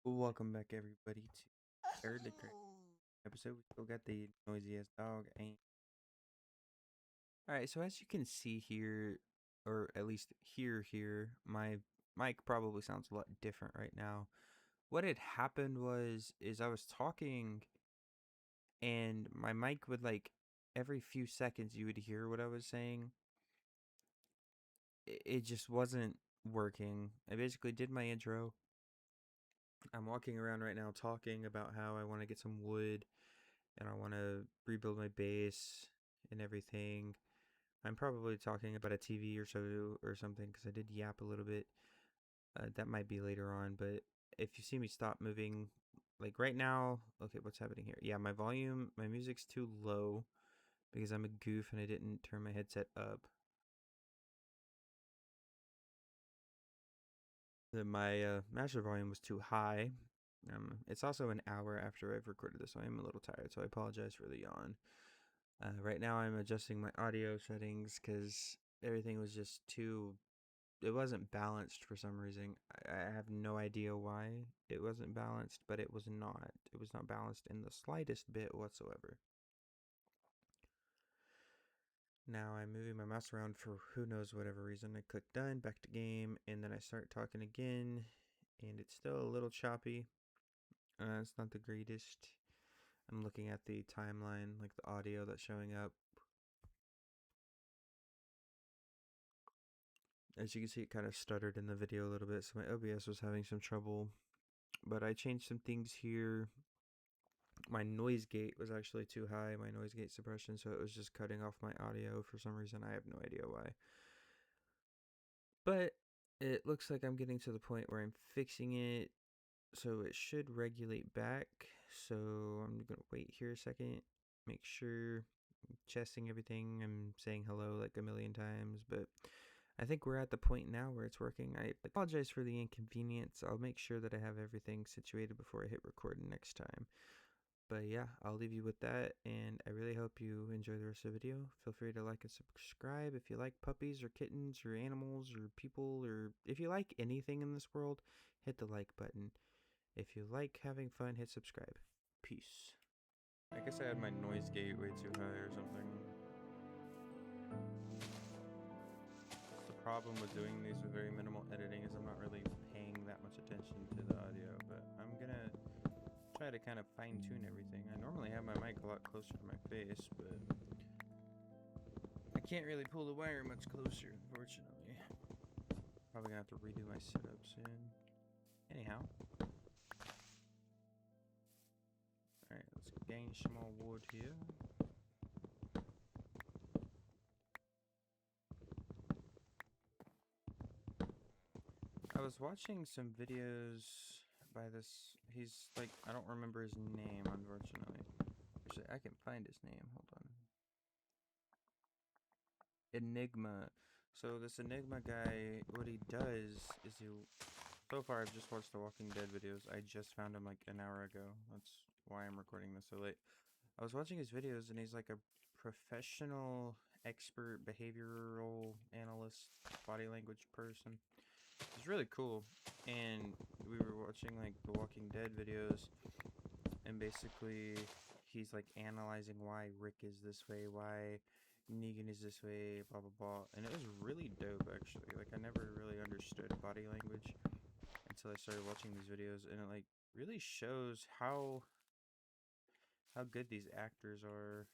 Welcome back, everybody, to BurlyCraft episode. We still got the noisiest dog. Ain't all right. So as you can see here, or at least hear, my mic probably sounds a lot different right now. What had happened is I was talking, and my mic would every few seconds you would hear what I was saying. It just wasn't working. I basically did my intro. I'm walking around right now talking about how I want to get some wood and I want to rebuild my base and everything. I'm probably talking about a TV or so or something because I did yap a little bit. That might be later on, but if you see me stop moving, like right now, okay, what's happening here? Yeah, my music's too low because I'm a goof and I didn't turn my headset up. My master volume was too high. It's also an hour after I've recorded this, so I am a little tired, so I apologize for the yawn. Right now, I'm adjusting my audio settings because everything was just too. It wasn't balanced for some reason. I have no idea why it wasn't balanced, but it was not. It was not balanced in the slightest bit whatsoever. Now I'm moving my mouse around for who knows whatever reason. I click done, back to game, and then I start talking again, and it's still a little choppy. It's not the greatest. I'm looking at the timeline, like the audio that's showing up. As you can see, it kind of stuttered in the video a little bit, so my OBS was having some trouble. But I changed some things here. My noise gate was actually too high, my noise gate suppression, so it was just cutting off my audio for some reason. I have no idea why. But it looks like I'm getting to the point where I'm fixing it, so it should regulate back. So I'm going to wait here a second, make sure I'm chesting everything. I'm saying hello like a million times, but I think we're at the point now where it's working. I apologize for the inconvenience. I'll make sure that I have everything situated before I hit record next time. But yeah, I'll leave you with that, and I really hope you enjoy the rest of the video. Feel free to like and subscribe if you like puppies or kittens or animals or people, or if you like anything in this world, hit the like button. If you like having fun, hit subscribe. Peace. I guess I had my noise gate way too high or something. The problem with doing these with very minimal editing is I'm not really paying that much attention to the audio, but I'm gonna try to kind of fine tune everything. I normally have my mic a lot closer to my face, but I can't really pull the wire much closer, unfortunately. Probably gonna have to redo my setup soon. Anyhow. Alright, let's gain some more wood here. I was watching some videos by this. He's like, I don't remember his name, unfortunately. Actually, I can find his name. Hold on. Enigma. So this Enigma guy, what he does is so far I've just watched the Walking Dead videos. I just found him like an hour ago. That's why I'm recording this so late. I was watching his videos and he's like a professional expert behavioral analyst, body language person. It's really cool. And we were watching like the Walking Dead videos, and basically he's like analyzing why Rick is this way, why Negan is this way, blah blah blah. And it was really dope actually. Like I never really understood body language until I started watching these videos, and it like really shows how good these actors are.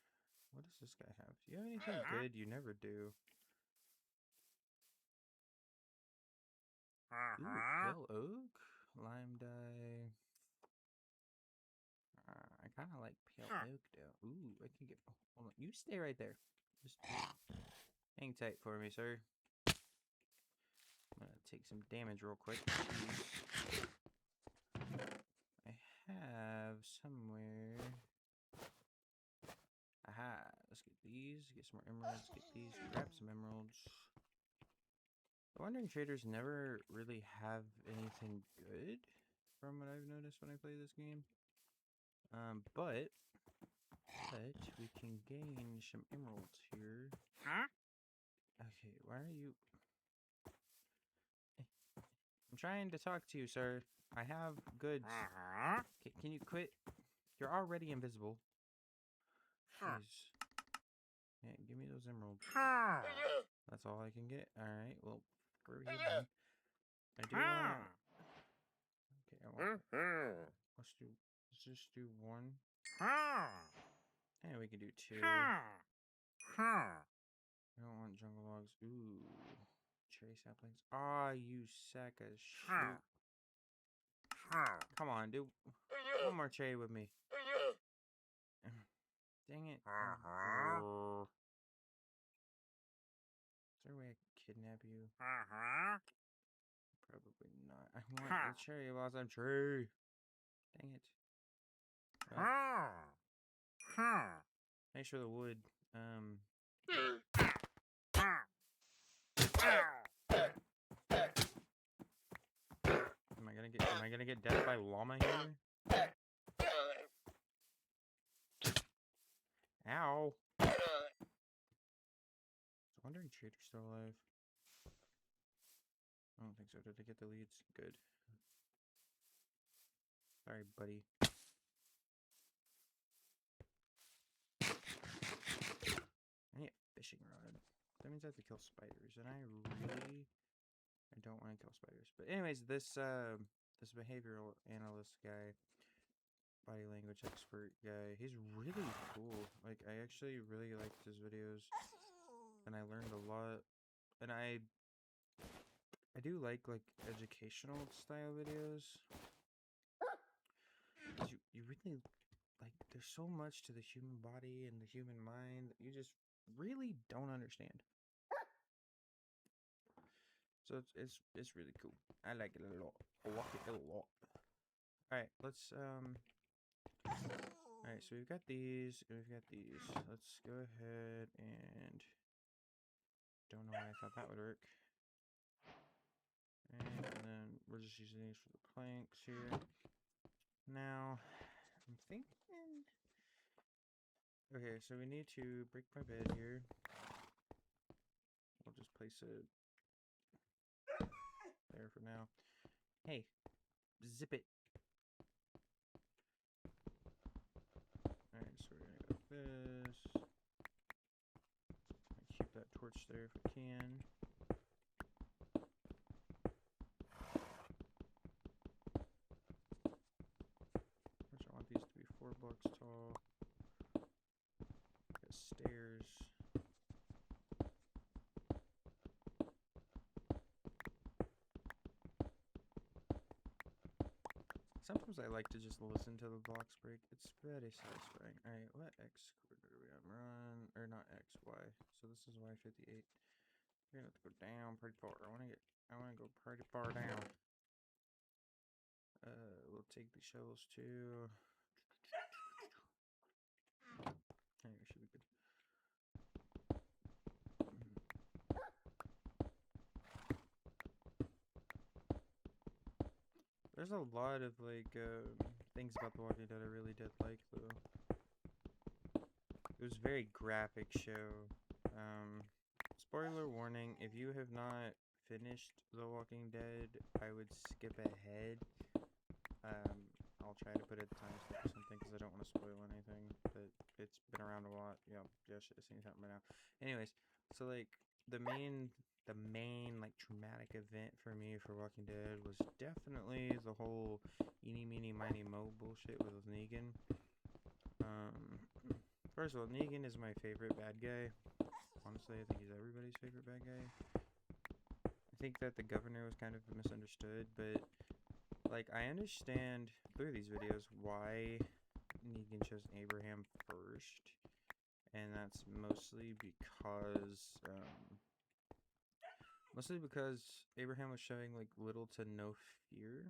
What does this guy have? Do you have anything good? You never do. Ooh, pale oak, lime dye. I kind of like pale oak though. Ooh, I can get. Oh, hold on, you stay right there. Just hang tight for me, sir. I'm gonna take some damage real quick. I have somewhere. Aha! Let's get these. Get some more emeralds. Get these. Grab some emeralds. The Wandering Traders never really have anything good, from what I've noticed when I play this game. But we can gain some emeralds here. Okay, why are you? I'm trying to talk to you, sir. I have goods. Can you quit? You're already invisible. Jeez. Yeah, give me those emeralds. That's all I can get. Alright, well, we're here then. I do want... Okay, I want... Let's just do one. And we can do two. I don't want jungle logs. Ooh. Cherry saplings. Ah, you sack of shit. Come on, dude. One more cherry with me. Dang it. Is there a way I can kidnap you? Probably not. I want the cherry blossom tree. Dang it. Make sure the wood. Am I gonna get death by llama here? Ow. I was wondering Trader's still alive. I don't think so. Did I get the leads? Good. Sorry, buddy. I need a fishing rod. That means I have to kill spiders, and I don't want to kill spiders. But anyways, this behavioral analyst guy, body language expert guy, he's really cool. Like, I actually really liked his videos, and I learned a lot. And I do like educational style videos. You really like, there's so much to the human body and the human mind that you just really don't understand. So it's really cool. I like it a lot. I like it a lot. Alright, let's alright, so we've got these, and we've got these. Let's go ahead and don't know why I thought that would work. And then we're just using these for the planks here. Now, I'm thinking... Okay, so we need to break my bed here. We'll just place it there for now. Hey, zip it. Alright, so we're gonna go like this. Keep that torch there if we can. Which I want these to be 4 blocks tall. Got stairs. Sometimes I like to just listen to the blocks break. It's very satisfying. Alright, what X coordinate are we on? Run, or not X, Y. So this is Y58. We're gonna have to go down pretty far. I wanna go pretty far down. We'll take the shovels too. There, should be good. There's a lot of things about The Walking Dead I really did like though. It was a very graphic show. Spoiler warning, if you have not finished The Walking Dead, I would skip ahead. I'll try to put a timestamp or something because I don't want to spoil anything, but it's been around a lot. Yeah, I should have seen something by now. Anyways, so like the main like traumatic event for me for Walking Dead was definitely the whole eeny meeny miny mo bullshit with Negan. First of all, Negan is my favorite bad guy. Honestly, I think he's everybody's favorite bad guy. I think that the governor was kind of misunderstood, but like I understand through these videos why Negan chose Abraham first, and that's mostly because Abraham was showing like little to no fear,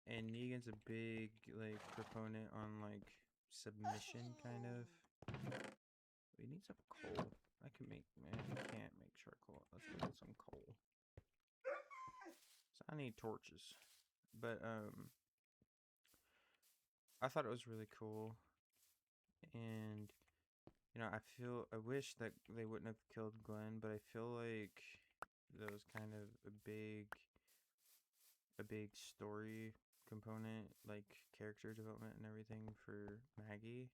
and Negan's a big like proponent on like submission kind of. We need some coal. I can't make charcoal. Let's go get some coal. So I need torches. But I thought it was really cool. And you know, I wish that they wouldn't have killed Glenn, but I feel like that was kind of a big a big story component, like character development and everything for Maggie.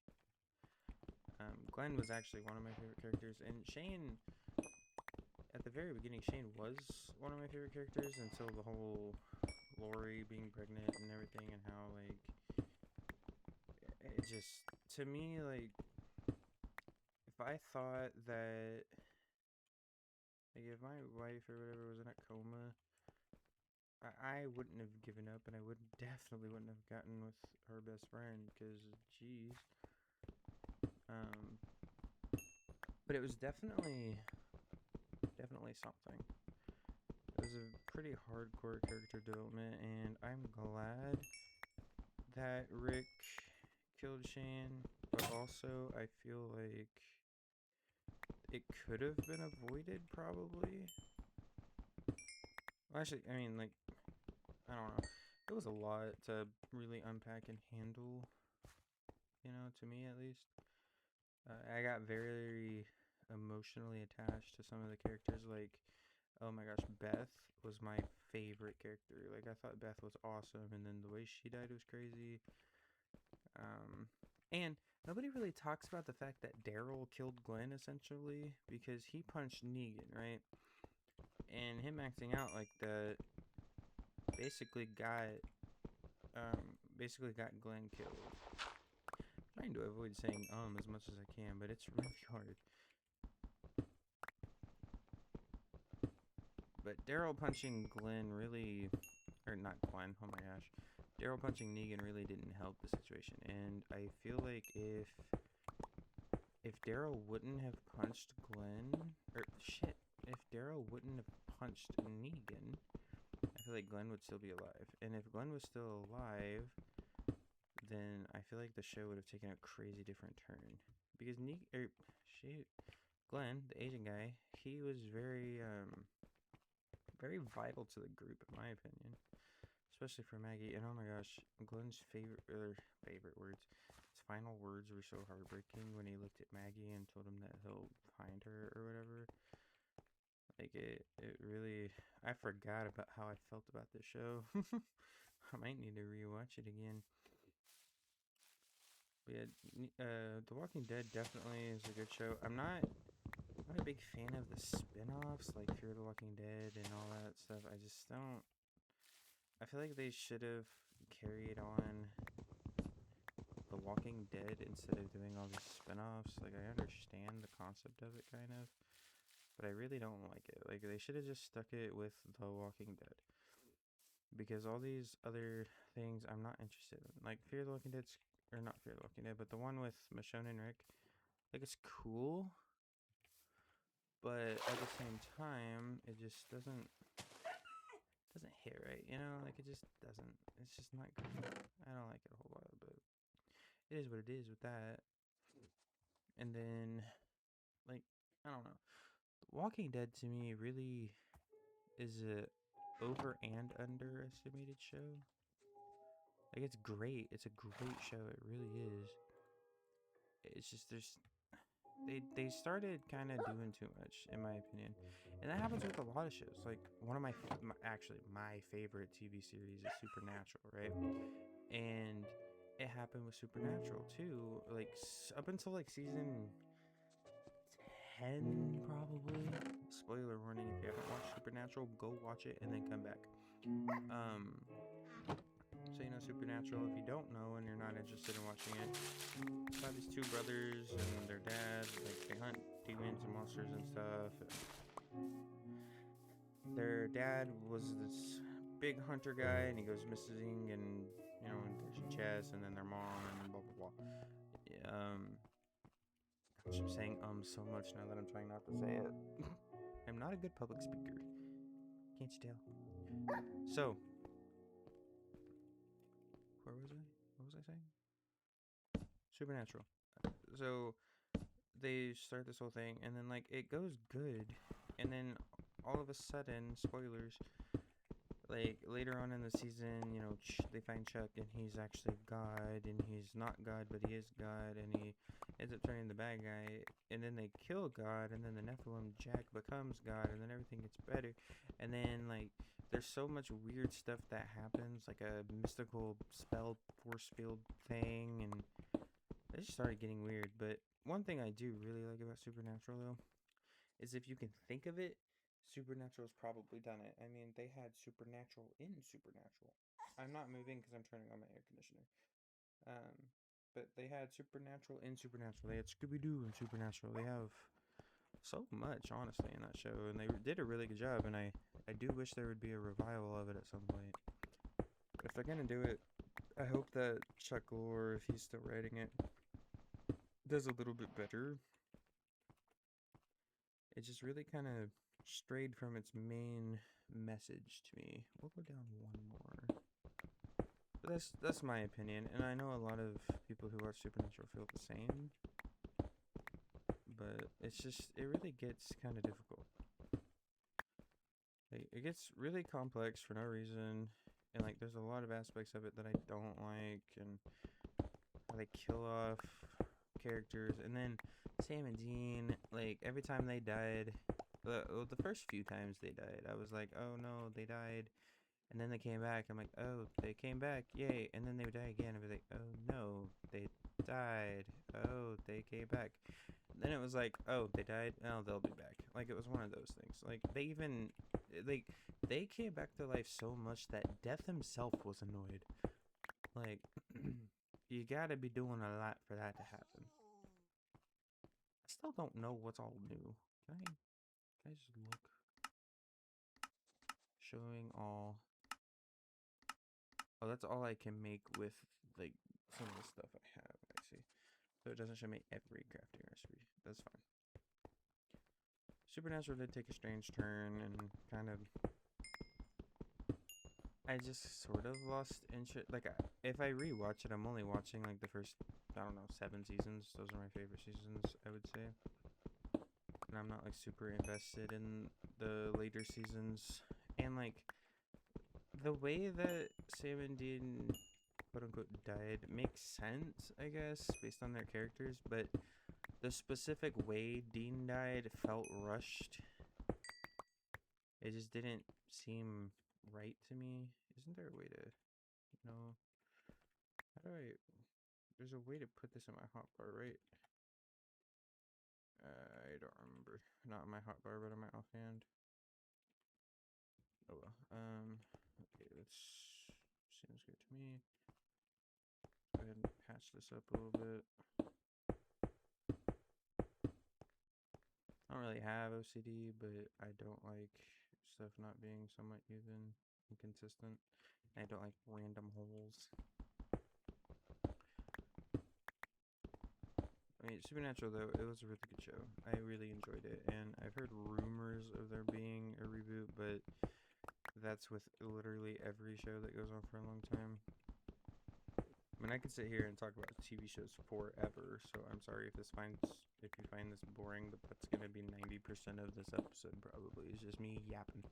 Glenn was actually one of my favorite characters, and Shane, at the very beginning, Shane was one of my favorite characters until the whole Lori being pregnant and everything, and how, like, it just, to me, like, if I thought that, like, if my wife or whatever was in a coma, I wouldn't have given up, and I definitely wouldn't have gotten with her best friend, because, geez. But it was definitely something. It was a pretty hardcore character development, and I'm glad that Rick killed Shane, but also I feel like it could have been avoided, probably. Well, actually, I mean, like, I don't know. It was a lot to really unpack and handle, to me at least. I got very emotionally attached to some of the characters. Like, oh my gosh, Beth was my favorite character. Like, I thought Beth was awesome, and then the way she died was crazy. And nobody really talks about the fact that Daryl killed Glenn, essentially, because he punched Negan, right? And him acting out like that basically got Glenn killed. I'm trying to avoid saying as much as I can, but it's really hard. But Daryl punching Glenn really, or not Glenn, oh my gosh. Daryl punching Negan really didn't help the situation, and I feel like if Daryl wouldn't have punched Glenn, if Daryl wouldn't have punched Negan, I feel like Glenn would still be alive. And if Glenn was still alive, then I feel like the show would have taken a crazy different turn. Because Glenn, the Asian guy, he was very vital to the group, in my opinion. Especially for Maggie. And oh my gosh, Glenn's favorite words. His final words were so heartbreaking when he looked at Maggie and told him that he'll find her or whatever. Like, it really, I forgot about how I felt about this show. I might need to rewatch it again. But yeah, The Walking Dead definitely is a good show. I'm not a big fan of the spin-offs, like Fear the Walking Dead and all that stuff. I just don't. I feel like they should have carried on The Walking Dead instead of doing all these spin-offs. Like, I understand the concept of it, kind of, but I really don't like it. Like, they should have just stuck it with The Walking Dead. Because all these other things I'm not interested in. Like, Fear the Walking Dead's, or not Fear the Walking Dead, but the one with Michonne and Rick. Like, it's cool, but at the same time, it just doesn't hit right, like, it just doesn't, it's just not good. I don't like it a whole lot, but it is what it is with that. And then, like, I don't know, The Walking Dead to me really is a over and underestimated show. Like, it's great, it's a great show, it really is. It's just they started kind of doing too much, in my opinion, and that happens with a lot of shows. Like, one of my favorite TV series is Supernatural, right? And it happened with Supernatural too. Like, up until like season 10, probably. Spoiler warning: if you haven't watched Supernatural, go watch it and then come back. So, Supernatural, if you don't know and you're not interested in watching it, it's about these two brothers and their dad. Like, they hunt demons and monsters and stuff. Their dad was this big hunter guy, and he goes missing, and, there's a chest, and then their mom, and blah, blah, blah. I'm saying so much now that I'm trying not to say it. I'm not a good public speaker. Can't you tell? So, where was I? What was I saying? Supernatural. So, they start this whole thing, and then, like, it goes good, and then all of a sudden, spoilers, like, later on in the season, they find Chuck, and he's actually God, and he's not God, but he is God, and he ends up turning the bad guy, and then they kill God, and then the Nephilim Jack becomes God, and then everything gets better, and then, like, there's so much weird stuff that happens, like a mystical spell force field thing, and it just started getting weird. But one thing I do really like about Supernatural, though, is if you can think of it, Supernatural's probably done it. I mean, they had Supernatural in Supernatural. I'm not moving because I'm turning on my air conditioner. Um, but they had Supernatural in Supernatural. They had Scooby Doo in Supernatural. They have so much, honestly, in that show, and they did a really good job. And I do wish there would be a revival of it at some point. But if they're gonna do it, I hope that Chuck Lorre, if he's still writing it, does a little bit better. It just really kind of strayed from its main message to me. We'll go down one more. But that's my opinion, and I know a lot of people who watch Supernatural feel the same. But it's just, it really gets kind of difficult. Like, it gets really complex for no reason, and like there's a lot of aspects of it that I don't like, and how they kill off characters, and then Sam and Dean, like every time they died, the first few times they died, I was like, oh no, they died, and then they came back. I'm like, oh, they came back, yay, and then they would die again. I'd be like, oh no, they died, oh, they came back. Then it was like, oh, they died, oh, they'll be back. Like, it was one of those things. Like, they came back to life so much that Death himself was annoyed. Like, you gotta be doing a lot for that to happen. I still don't know what's all new. Can I just look? Showing all. Oh, that's all I can make with, like, some of the stuff I have, I see. So it doesn't show me every crafting recipe. That's fine. Supernatural did take a strange turn, and kind of, I just sort of lost interest. Like, if I rewatch it, I'm only watching like the first, I don't know, 7 seasons. Those are my favorite seasons, I would say. And I'm not like super invested in the later seasons. And like, the way that Sam and Dean, quote unquote, died makes sense, I guess, based on their characters. But the specific way Dean died felt rushed. It just didn't seem right to me. Isn't there a way to, no? How do I, there's a way to put this in my hotbar, right? I don't remember. Not in my hotbar, but in my offhand. Oh well. Okay, this seems good to me. Go ahead and patch this up a little bit. I don't really have OCD, but I don't like stuff not being somewhat even, inconsistent. I don't like random holes. I mean, Supernatural, though, it was a really good show. I really enjoyed it, and I've heard rumors of there being a reboot, but that's with literally every show that goes on for a long time. I mean, I could sit here and talk about TV shows forever, so I'm sorry if you find this boring, but that's going to be 90% of this episode, probably. It's just me yapping.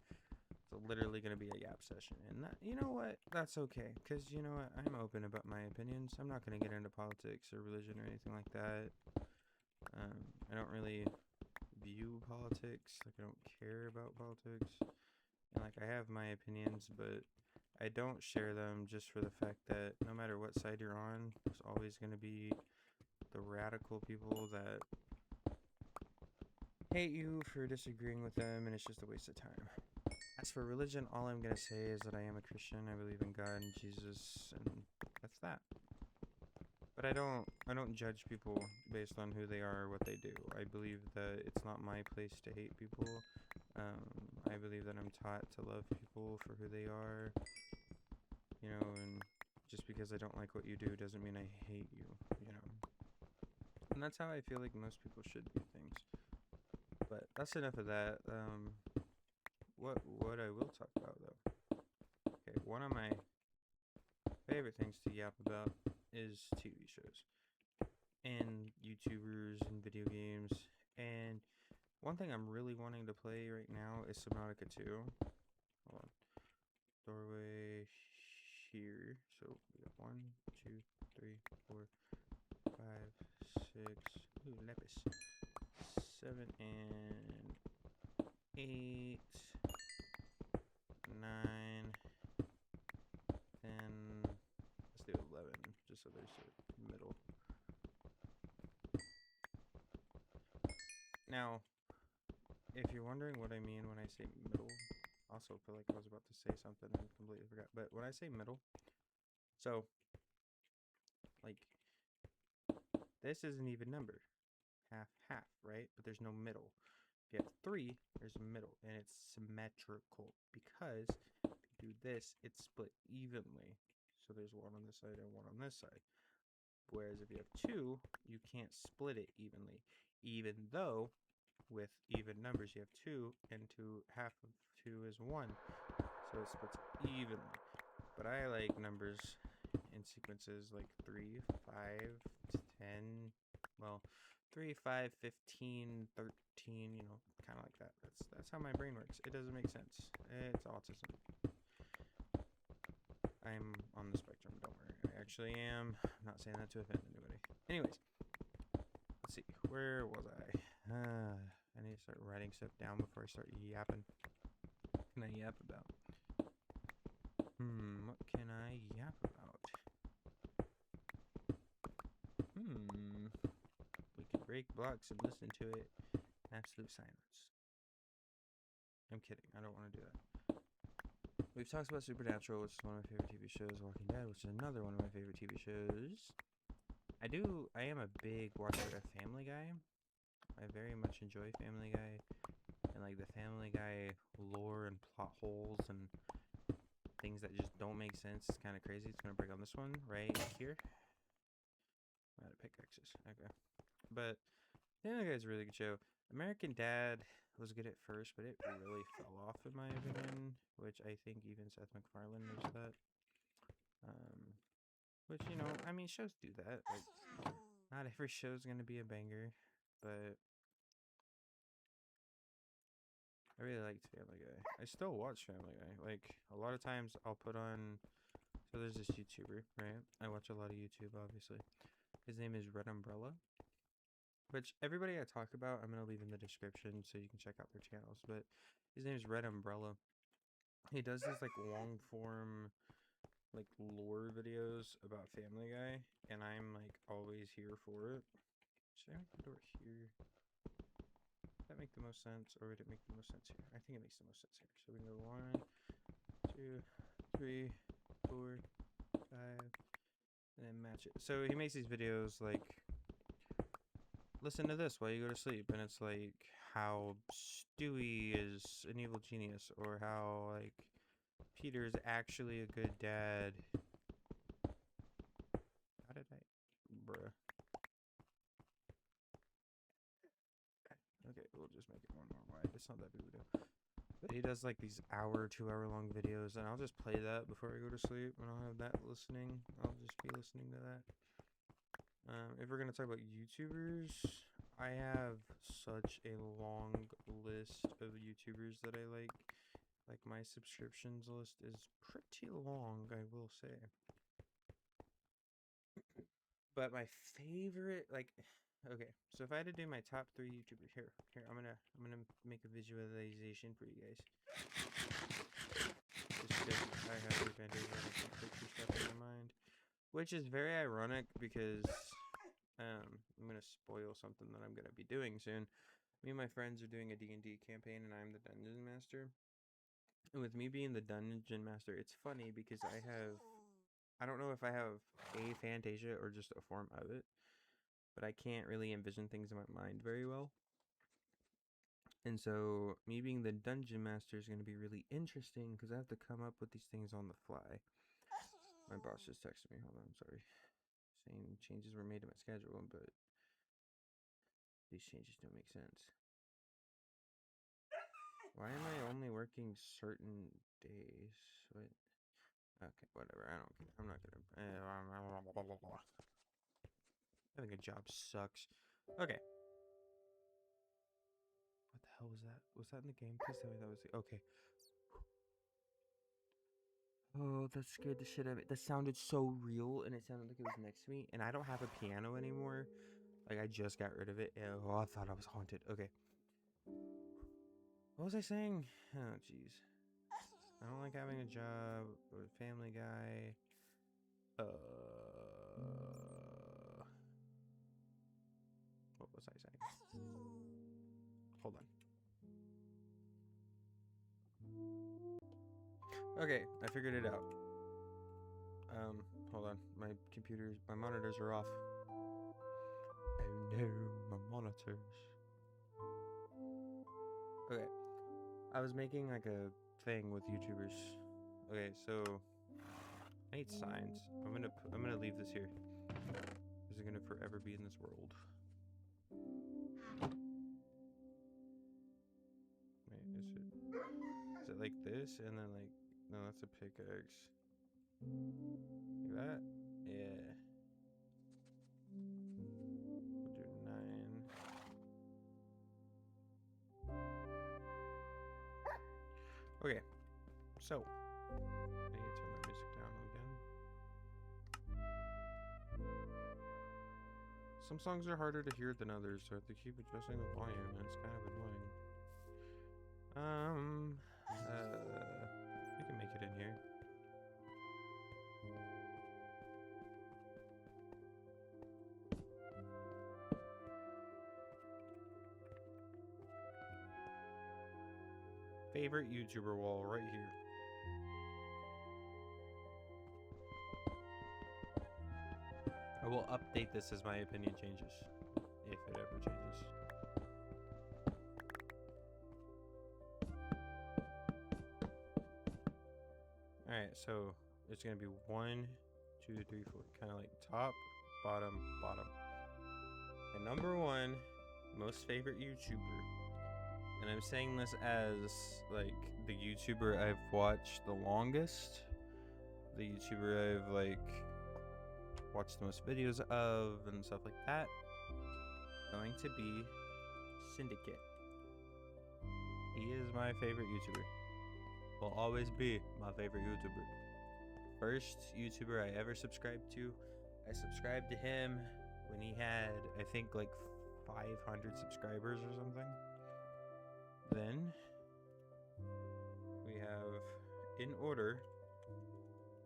It's literally going to be a yap session, and that, you know what? That's okay, because, you know what? I'm open about my opinions. I'm not going to get into politics or religion or anything like that. I don't really view politics. Like, I don't care about politics. And, like, I have my opinions, but I don't share them just for the fact that no matter what side you're on, there's always going to be the radical people that hate you for disagreeing with them, and it's just a waste of time. As for religion, all I'm going to say is that I am a Christian. I believe in God and Jesus, and that's that. But I don't judge people based on who they are or what they do. I believe that it's not my place to hate people. I believe that I'm taught to love people for who they are. You know, and just because I don't like what you do doesn't mean I hate you, you know. And that's how I feel like most people should view things. But that's enough of that. What I will talk about, though. Okay, one of my favorite things to yap about is TV shows and YouTubers and video games. And one thing I'm really wanting to play right now is Subnautica 2. Hold on. Doorway here. So we got 1, 2, 3, 4, 5, 6. Ooh, Lepus. 7 and 8. 9 9, 10. Let's do 11, just so there's a middle. Now, if you're wondering what I mean when I say middle, also feel like I was about to say something and completely forgot. But when I say middle, so like this is an even number, half half, right? But there's no middle. If you have 3, there's a middle, and it's symmetrical because if you do this, it's split evenly. So there's 1 on this side and 1 on this side. Whereas if you have 2, you can't split it evenly, even though with even numbers you have 2 and 2, half of 2 is 1, so it splits evenly. But I like numbers in sequences like 3, 5, 10, well, 3, 5, 15, 13, you know, kind of like that. That's how my brain works. It doesn't make sense. It's autism. I'm on the spectrum, don't worry. I actually am. I'm not saying that to offend anybody. Anyways, let's see. Where was I? I need to start writing stuff down before I start yapping. What can I yap about? What can I yap about? We can break blocks and listen to it in absolute silence. I'm kidding. I don't want to do that. We've talked about Supernatural, which is one of my favorite TV shows. Walking Dead, which is another one of my favorite TV shows. I am a big watcher of Family Guy. I very much enjoy Family Guy. And like the Family Guy lore and plot holes and things that just don't make sense. It's kind of crazy. It's going to break on this one right here. I'm out of pickaxes. Okay. But Family Guy is a really good show. American Dad was good at first, but it really fell off in my opinion, which I think even Seth MacFarlane knows that. Which, you know, I mean, shows do that. Like, not every show's gonna be a banger, but I really liked Family Guy. I still watch Family Guy. Like, a lot of times I'll put on... So there's this YouTuber, right? I watch a lot of YouTube, obviously. His name is Red Umbrella. Which, everybody I talk about, I'm gonna leave in the description so you can check out their channels. But his name is Red Umbrella. He does these, like, long-form... like lore videos about Family Guy, and I'm like always here for it. Should I make the door here? Does that make the most sense, or would it make the most sense here? I think it makes the most sense here. So we can go 1, 2, 3, 4, 5, and then match it. So he makes these videos like, listen to this while you go to sleep, and it's like how Stewie is an evil genius, or how like Peter's actually a good dad. How did I... Bruh. Okay, we'll just make it 1 more wide. It's not that big of a deal. But he does like these 2-hour long videos, and I'll just play that before I go to sleep, and I'll have that listening. I'll just be listening to that. If we're going to talk about YouTubers, I have such a long list of YouTubers that I like. Like, my subscriptions list is pretty long, I will say. But my favorite, like, okay, so if I had to do my top 3 YouTubers, here, I'm gonna make a visualization for you guys. Just because I have the advantage of having picture stuff in my mind, which is very ironic because I'm gonna spoil something that I'm gonna be doing soon. Me and my friends are doing a D&D campaign, and I'm the dungeon master. And with me being the dungeon master, it's funny because I don't know if I have a Fantasia or just a form of it, but I can't really envision things in my mind very well. And so me being the dungeon master is going to be really interesting because I have to come up with these things on the fly. My boss just texted me. Hold on, sorry. Saying changes were made to my schedule, but these changes don't make sense. Why am I only working certain days? What? Okay, whatever. I don't care. I'm not gonna... Having a job sucks. Okay. What the hell was that? Was that in the game? Please tell me that was the... Okay. Oh, that scared the shit out of me. That sounded so real, and it sounded like it was next to me. And I don't have a piano anymore. Like, I just got rid of it. Oh, I thought I was haunted. Okay. What was I saying? Oh, jeez. I don't like having a job or a family guy. What was I saying? Hold on. Okay, I figured it out. Hold on. My monitors are off. Oh no, my monitors. Okay, I was making like a thing with YouTubers. Okay, so I need signs. I'm gonna leave this here. This is gonna forever be in this world. Wait, is it like this and then like no, that's a pickaxe. Like that? Yeah. We'll do 9. Okay, so I need to turn the music down again. Some songs are harder to hear than others, so I have to keep adjusting the volume, and it's kind of annoying. We can make it in here. Favorite YouTuber wall right here. I will update this as my opinion changes, if it ever changes. Alright, so it's gonna be 1, 2, 3, 4, kind of like top, bottom, bottom. And number 1, most favorite YouTuber. And I'm saying this as like the YouTuber I've watched the longest, the YouTuber I've like watched the most videos of and stuff like that. Going to be Syndicate. He is my favorite YouTuber. Will always be my favorite YouTuber. First YouTuber I ever subscribed to. I subscribed to him when he had, I think, like 500 subscribers or something. Then we have, in order,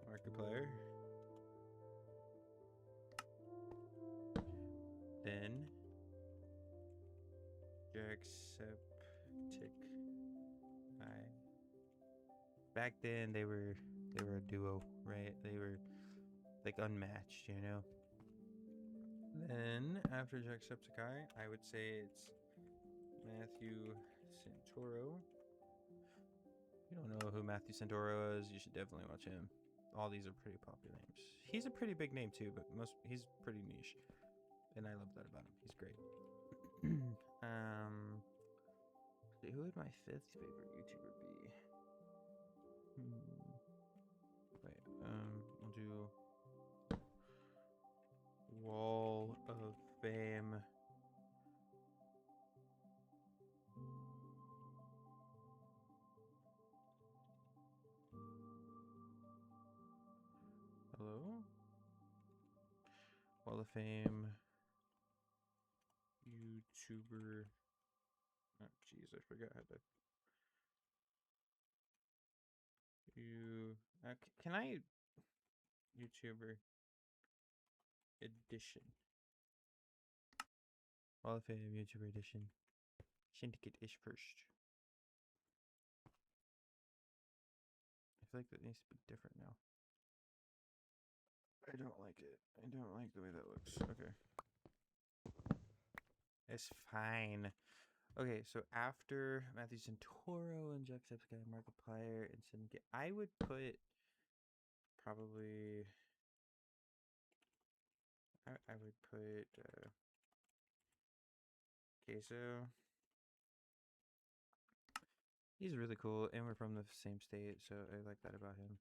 Markiplier. Then Jacksepticeye. Back then they were a duo, right? They were like unmatched, you know. Then after Jacksepticeye, I would say it's Matthew Santoro. If you don't know who Matthew Santoro is, you should definitely watch him. All these are pretty popular names. He's a pretty big name too, but he's pretty niche, and I love that about him. He's great. Who would my 5th favorite YouTuber be? Wait, we'll do Wall of Fame. Hello? Wall of Fame YouTuber. Oh, jeez, I forgot how to. Can I YouTuber edition? Wall of Fame YouTuber edition. Syndicate is first. I feel like that needs to be different now. I don't like it. I don't like the way that looks. Okay. It's fine. Okay, so after Matthew Santoro and Jacksepticeye, Markiplier, and Syndicate, I would put probably. I would put Queso. He's really cool, and we're from the same state, so I like that about him.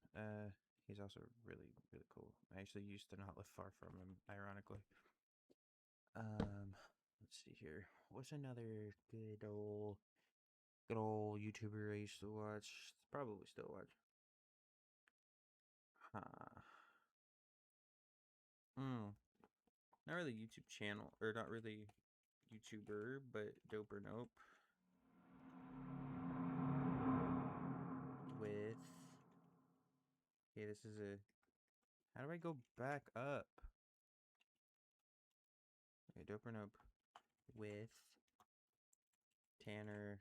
He's also really, really cool. I actually used to not live far from him, ironically. Let's see here. What's another good old YouTuber I used to watch? Probably still watch. Not really YouTube channel, or not really YouTuber, but Dope or Nope. With Okay, this is a... How do I go back up? Okay, dope or nope. With Tanner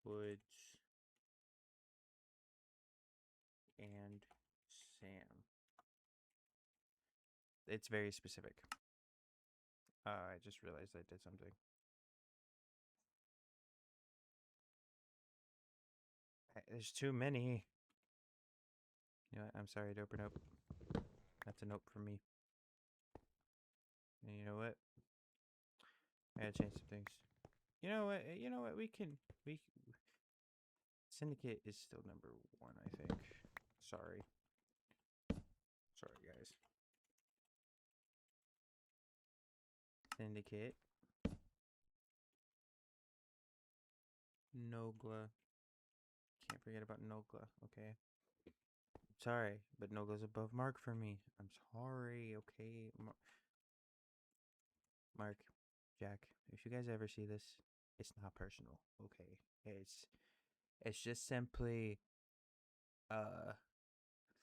Woods and Sam. It's very specific. I just realized I did something. There's too many. You know what? I'm sorry, dope or nope. That's a nope for me. And you know what? I gotta change some things. You know what? You know what? We Syndicate is still number 1, I think. Sorry. Sorry, guys. Syndicate. Nogla. Can't forget about Nogla, okay? Sorry, but Nogla's above Mark for me. I'm sorry, okay? Mark, Jack, if you guys ever see this, it's not personal, okay? It's just simply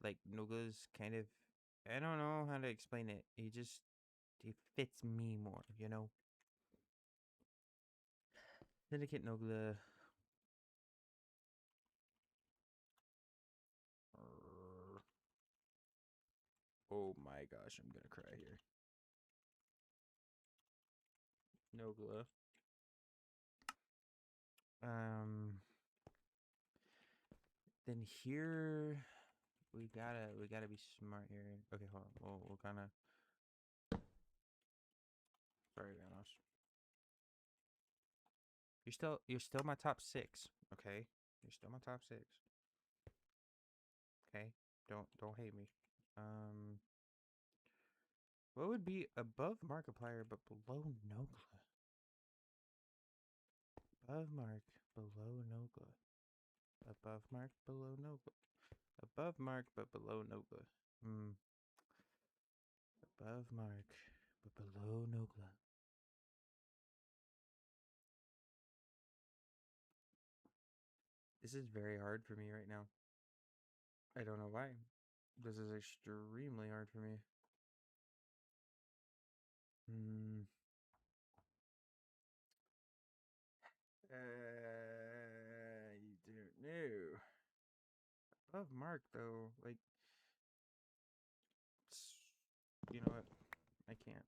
like Nogla's kind of, I don't know how to explain it. He fits me more, you know? Syndicate Nogla. Oh my gosh, I'm gonna cry here. Nogla. Then here we gotta be smart here. Okay, hold on. We're gonna. Sorry, Vanos. You're still my top 6. Okay, you're still my top 6. Okay, don't hate me. What would be above Markiplier but below Nogla? Above Mark, below Nogla. Above Mark, below Nogla. Above Mark, but below Nogla. Above Mark, but below Nogla. This is very hard for me right now. I don't know why. This is extremely hard for me. You don't know. Above Mark though, like, you know what? I can't.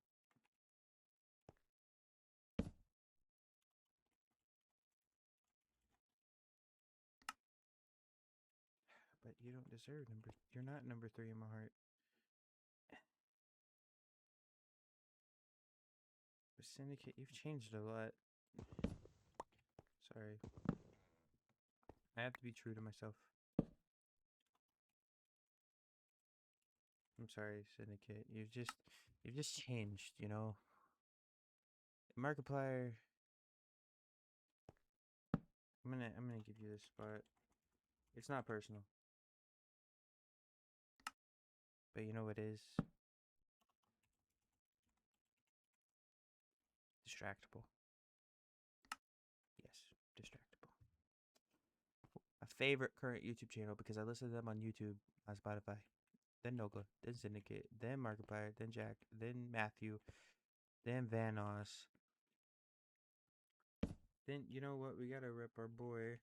But you don't deserve number. You're not number 3 in my heart. But Syndicate, you've changed a lot. Sorry. I have to be true to myself. I'm sorry, Syndicate. You've just changed, you know. Markiplier. I'm gonna give you this spot. It's not personal. But you know what is? Distractable. Yes, distractable. My favorite current YouTube channel because I listen to them on YouTube, on Spotify. Then Nogla, then Syndicate, then Markiplier, then Jack, then Matthew, then Vanos. Then, you know what? We gotta rep our boy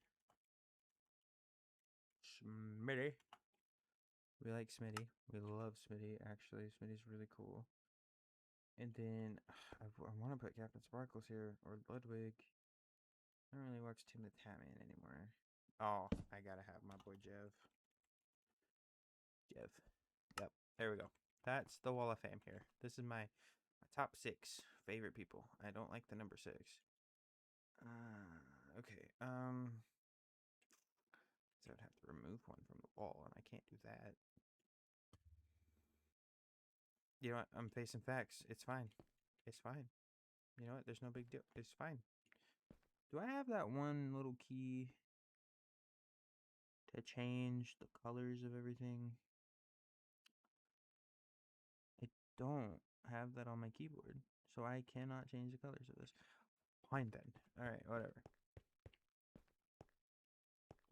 Smitty. We like Smitty. We love Smitty, actually. Smitty's really cool. And then I want to put Captain Sparkles here or Ludwig. I don't really watch Tim the Tatman anymore. Oh, I gotta have my boy Jev. Jev. Yep, there we go. That's the Wall of Fame here. This is my top 6 favorite people. I don't like the number 6. Okay. So I'd have to remove one from the wall, and I can't do that. You know what? I'm facing facts. It's fine. It's fine. You know what? There's no big deal. It's fine. Do I have that one little key to change the colors of everything? I don't have that on my keyboard, so I cannot change the colors of this. Fine then. Alright, whatever.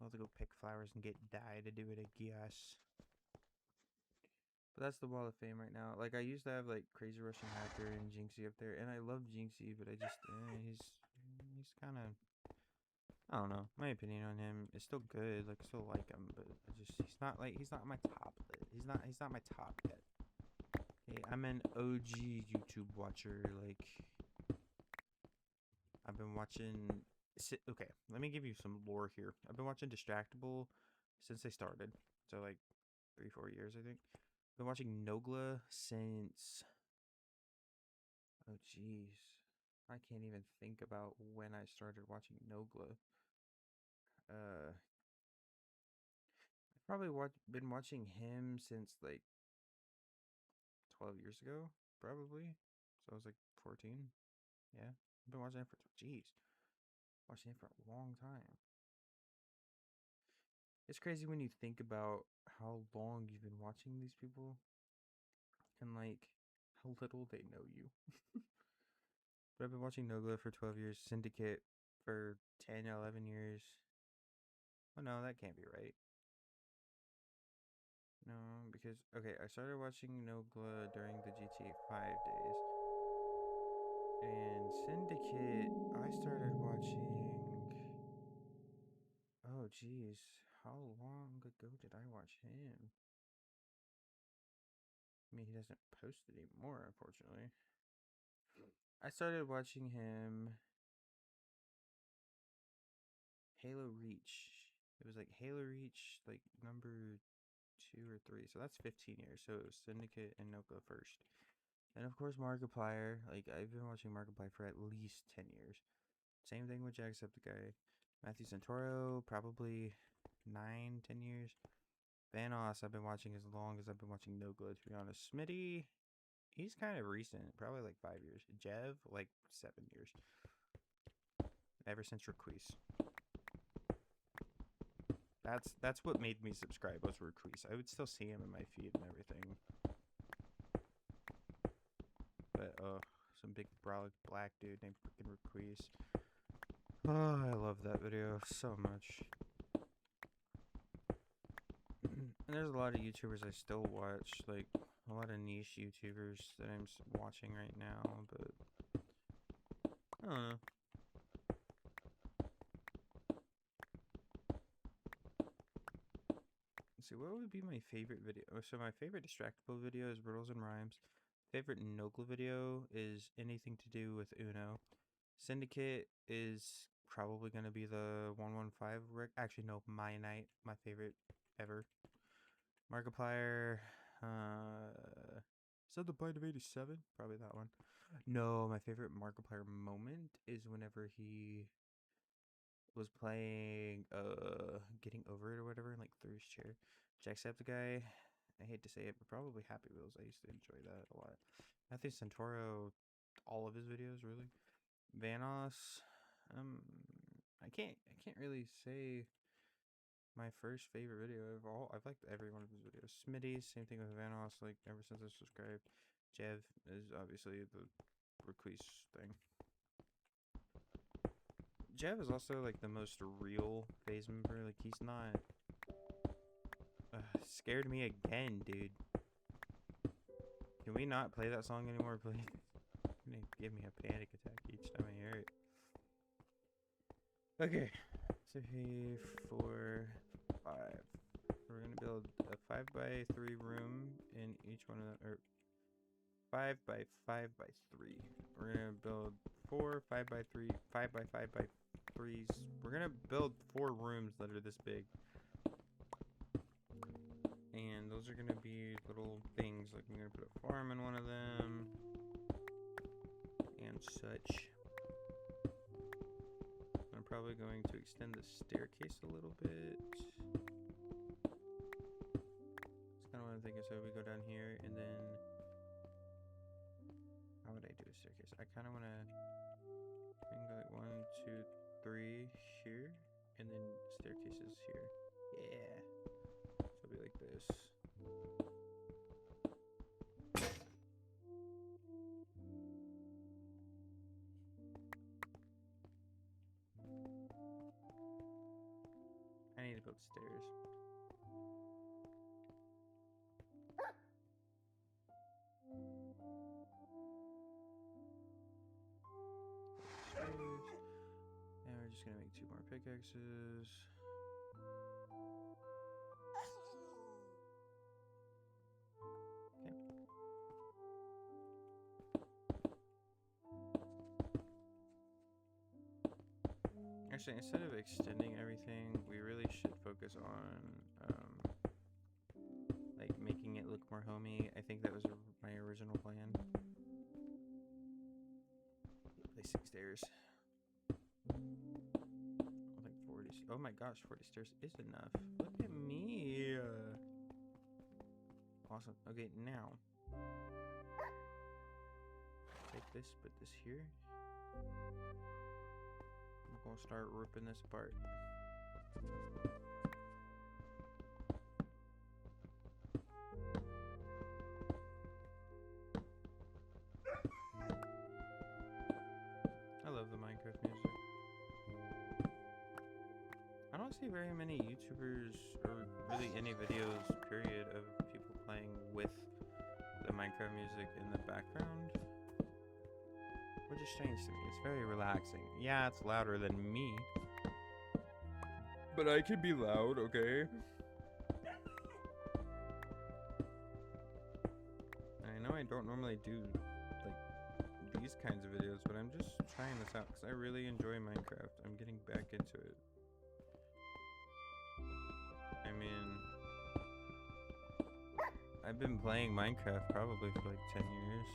I'll have to go pick flowers and get dye to do it, I guess. But that's the Wall of Fame right now. Like, I used to have, like, Crazy Russian Hacker and Jinxie up there. And I love Jinxie, but I just, he's kind of, I don't know. My opinion on him is still good. Like, I still like him, but he's not my top. He's not my top yet. Hey, I'm an OG YouTube watcher. Like, I've been watching. Okay, let me give you some lore here. I've been watching Distractable since they started. So, like, 3-4 years, I think. I've been watching Nogla since. Oh, jeez. I can't even think about when I started watching Nogla. I've probably been watching him since, like, 12 years ago, probably. So I was like 14. Yeah, I've been watching it for, jeez, watching it for a long time. It's crazy when you think about how long you've been watching these people and like how little they know you. But I've been watching Nogla for 12 years, Syndicate for 10, 11 years. Oh no, that can't be right. No, because, okay, I started watching Nogla during the GTA 5 days. And Syndicate, I started watching. Oh, geez. How long ago did I watch him? I mean, he doesn't post anymore, unfortunately. I started watching him. Halo Reach. It was like Halo Reach, like number 2 or 3. So that's 15 years. So it was Syndicate and Nogla first. And of course, Markiplier. Like, I've been watching Markiplier for at least 10 years. Same thing with Jacksepticeye. Matthew Santoro, probably 9-10 years. Vanoss, I've been watching as long as I've been watching Nogla, to be honest. Smitty, he's kind of recent, probably like 5 years. Jev, like 7 years. Ever since Requise. That's what made me subscribe, was Requise. I would still see him in my feed and everything. But, some big brolic black dude named freaking Requise. Oh, I love that video so much. And there's a lot of YouTubers I still watch, like a lot of niche YouTubers that I'm watching right now, but I don't know. Let's see, what would be my favorite video? So my favorite Distractable video is Riddles and Rhymes. Favorite Nogla video is anything to do with Uno. Syndicate is probably going to be the 115. Actually, no, My Night, my favorite ever. Markiplier, is that the Bite of 87? Probably that one. No, my favorite Markiplier moment is whenever he was playing Getting Over It or whatever, and like threw his chair. Jacksepticeye, I hate to say it, but probably Happy Wheels. I used to enjoy that a lot. Matthew Santoro, all of his videos, really. Vanoss, I can't really say my first favorite video of all. I've liked every one of his videos. Smitty, same thing with Vanoss, like ever since I subscribed. Jev is obviously the Requise thing. Jev is also like the most real phase member. Like, he's not scared me again, dude. Can we not play that song anymore, please? It's gonna give me a panic attack each time I hear it. Okay, so 4, 5. We're gonna build a 5x3 room in each one of them, or 5x5x3. We're gonna build 4 5x3, 5x5x3s. We're gonna build 4 rooms that are this big, and those are gonna be little things. Like, I'm gonna put a farm in one of them and such. I'm probably going to extend the staircase a little bit. That's kind of what I'm thinking. So we go down here, and then how would I do a staircase? I kind of want to go like 1, 2, 3 here, and then staircases here. Yeah. So it'll be like this. I need to just gonna make 2 more pickaxes. Okay. Actually, instead of extending everything, we really should focus on like making it look more homey. I think that was my original plan. Placing stairs. I think 40. Oh my gosh, 40 stairs is enough. Look at me. Awesome. Okay, now take this, put this here. I'm gonna start ripping this apart. I love the Minecraft music. I don't see very many YouTubers or really any videos, period, of people playing with the Minecraft music in the background. Which is strange to me. It's very relaxing. Yeah, it's louder than me. But I can be loud, okay? I know I don't normally do like these kinds of videos, but I'm just trying this out because I really enjoy Minecraft. I'm getting back into it. I mean, I've been playing Minecraft probably for like 10 years.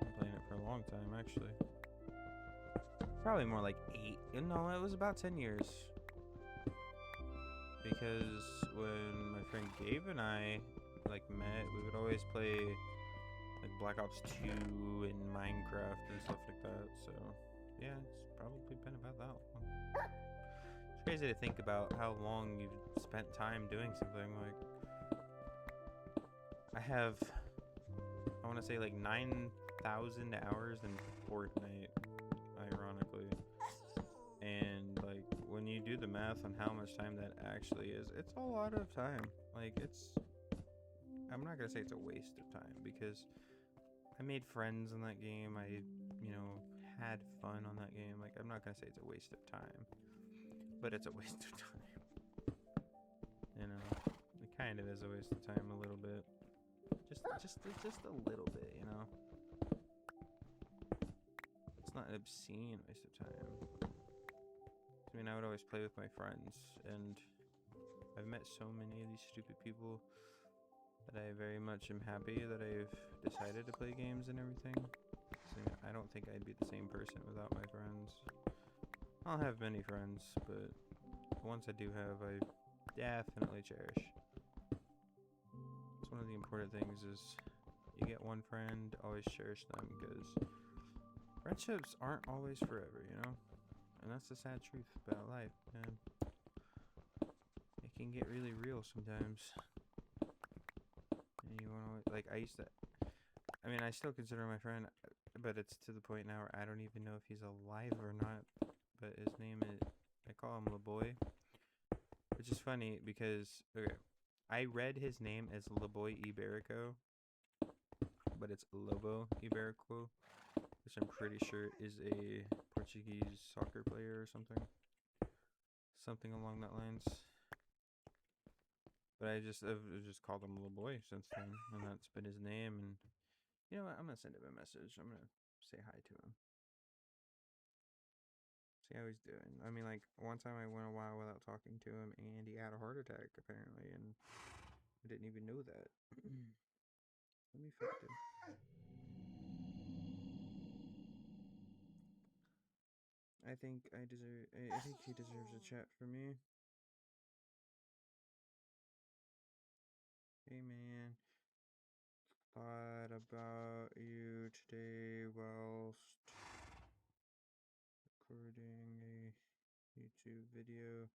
I've been playing it for a long time, actually. Probably more like 8. No, it was about 10 years. Because when my friend Gabe and I like met, we would always play like Black Ops 2 and Minecraft and stuff like that. So yeah, it's probably been about that long. It's crazy to think about how long you've spent time doing something. Like I have, I want to say like 9,000 hours in Fortnite, ironically. And like when you do the math on how much time that actually is, it's a lot of time. Like it's, I'm not gonna say it's a waste of time because I made friends in that game. I, you know, had fun on that game. Like I'm not gonna say it's a waste of time, but it's a waste of time. You know, it kind of is a waste of time a little bit. Just a little bit, you know. It's not an obscene waste of time. I mean, I would always play with my friends, and I've met so many of these stupid people that I very much am happy that I've decided to play games and everything. So I don't think I'd be the same person without my friends. I'll have many friends, but the ones I do have, I definitely cherish. It's one of the important things is you get one friend, always cherish them, because friendships aren't always forever, you know? And that's the sad truth about life, man. It can get really real sometimes. And you wanna, like, I used to, I mean, I still consider him my friend, but it's to the point now where I don't even know if he's alive or not. But his name is, I call him LeBoy. Which is funny because, okay, I read his name as LeBoy Iberico, but it's Lobo Iberico, which I'm pretty sure is a Portuguese soccer player or something. Something along that lines. But I've just called him LeBoy since then, and that's been his name. And you know what? I'm gonna send him a message. I'm gonna say hi to him. See how he's doing. I mean, like, one time I went a while without talking to him, and he had a heart attack, apparently, and I didn't even know that. Let me find him. I think I think he deserves a chat from me. Hey, man. Thought about you today whilst recording a YouTube video.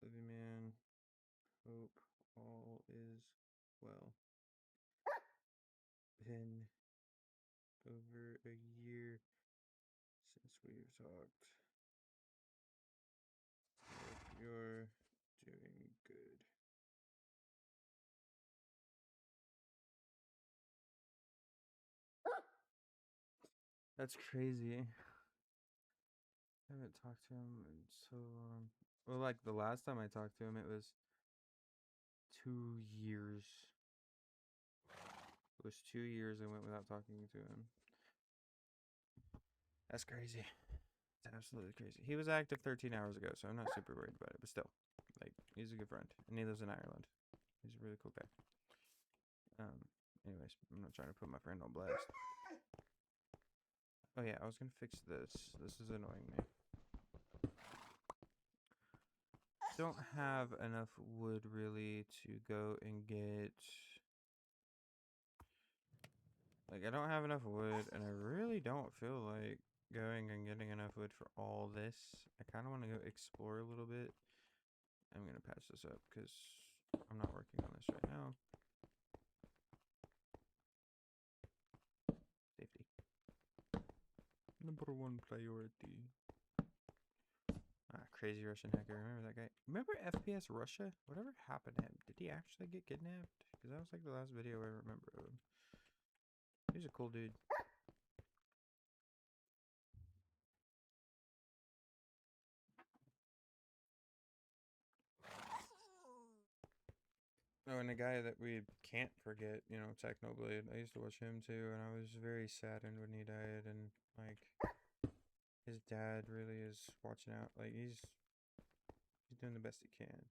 Love you, man. Hope all is well. Been over a year since we've talked. Hope you're doing good. That's crazy. I haven't talked to him in so long. Well, like the last time I talked to him, it was 2 years. It was 2 years I went without talking to him. That's crazy. It's absolutely crazy. He was active 13 hours ago, so I'm not super worried about it. But still, like, he's a good friend, and he lives in Ireland. He's a really cool guy. Anyways, I'm not trying to put my friend on blast. Oh yeah, I was gonna fix this. This is annoying me. Don't have enough wood really to go and get. Like, I don't have enough wood, and I really don't feel like going and getting enough wood for all this. I kind of want to go explore a little bit. I'm gonna patch this up because I'm not working on this right now. Safety. Number one priority. Ah, crazy Russian hacker. Remember that guy? Remember FPS Russia? Whatever happened to him? Did he actually get kidnapped? Because that was like the last video I remember of him. He's a cool dude. Oh, and a guy that we can't forget, you know, Technoblade. I used to watch him too, and I was very saddened when he died. And like, his dad really is watching out. Like, he's doing the best he can.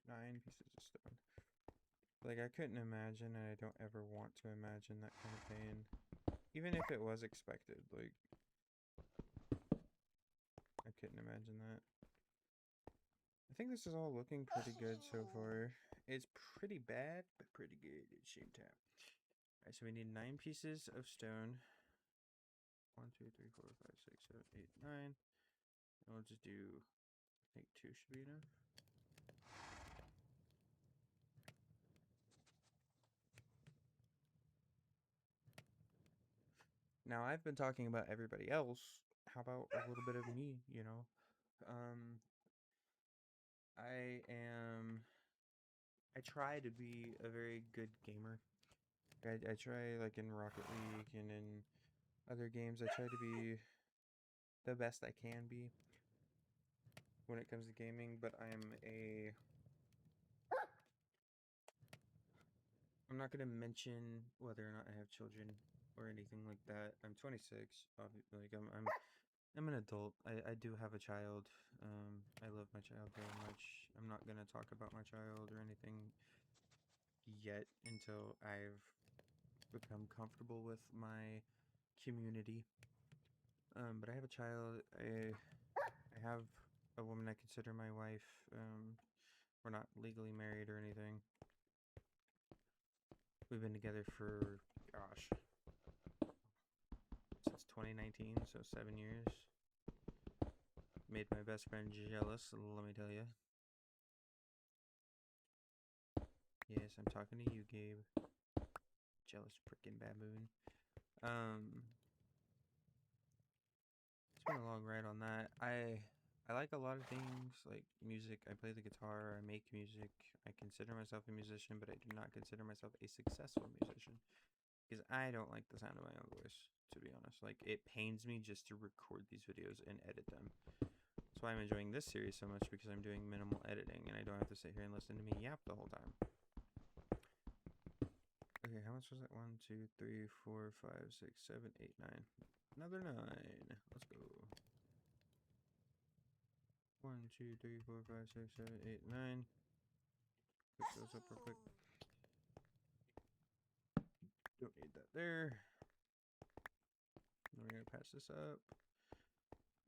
9 pieces of stone. Like, I couldn't imagine, and I don't ever want to imagine that kind of pain, even if it was expected. Like, I couldn't imagine that. I think this is all looking pretty good so far. It's pretty bad, but pretty good at the same time. Alright, so we need 9 pieces of stone. 1, 2, 3, 4, 5, 6, 7, 8, 9. And we'll just do, I think 2 should be enough. Now, I've been talking about everybody else. How about a little bit of me, you know? I try to be a very good gamer. I try, like, in Rocket League and in other games, I try to be the best I can be when it comes to gaming, but I'm not gonna mention whether or not I have children or anything like that. I'm 26, obviously. Like, I'm an adult. I do have a child. I love my child very much. I'm not gonna talk about my child or anything yet until I've become comfortable with my community. But I have a child. I have a woman I consider my wife. We're not legally married or anything. We've been together for, gosh, since 2019, so 7 years. Made my best friend jealous, let me tell you. Yes, I'm talking to you, Gabe. Jealous freaking baboon. It's been a long ride on that. I like a lot of things, like music. I play the guitar, I make music. I consider myself a musician, but I do not consider myself a successful musician. Because I don't like the sound of my own voice, to be honest. Like, it pains me just to record these videos and edit them. That's why I'm enjoying this series so much, because I'm doing minimal editing, and I don't have to sit here and listen to me yap the whole time. Okay, how much was it? 1, 2, 3, 4, 5, 6, 7, 8, 9. Another 9. Let's go. 1, 2, 3, 4, 5, 6, 7, 8, 9. Pick those up real quick. Don't need that there. And we're going to patch this up.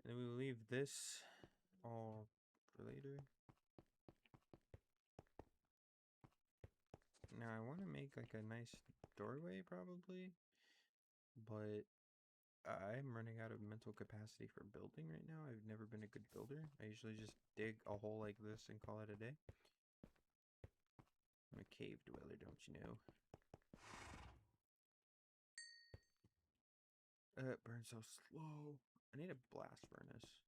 And then we will leave this all for later. Now I want to make like a nice doorway probably, but I'm running out of mental capacity for building right now. I've never been a good builder. I usually just dig a hole like this and call it a day. I'm a cave dweller, don't you know? It burns so slow. I need a blast furnace.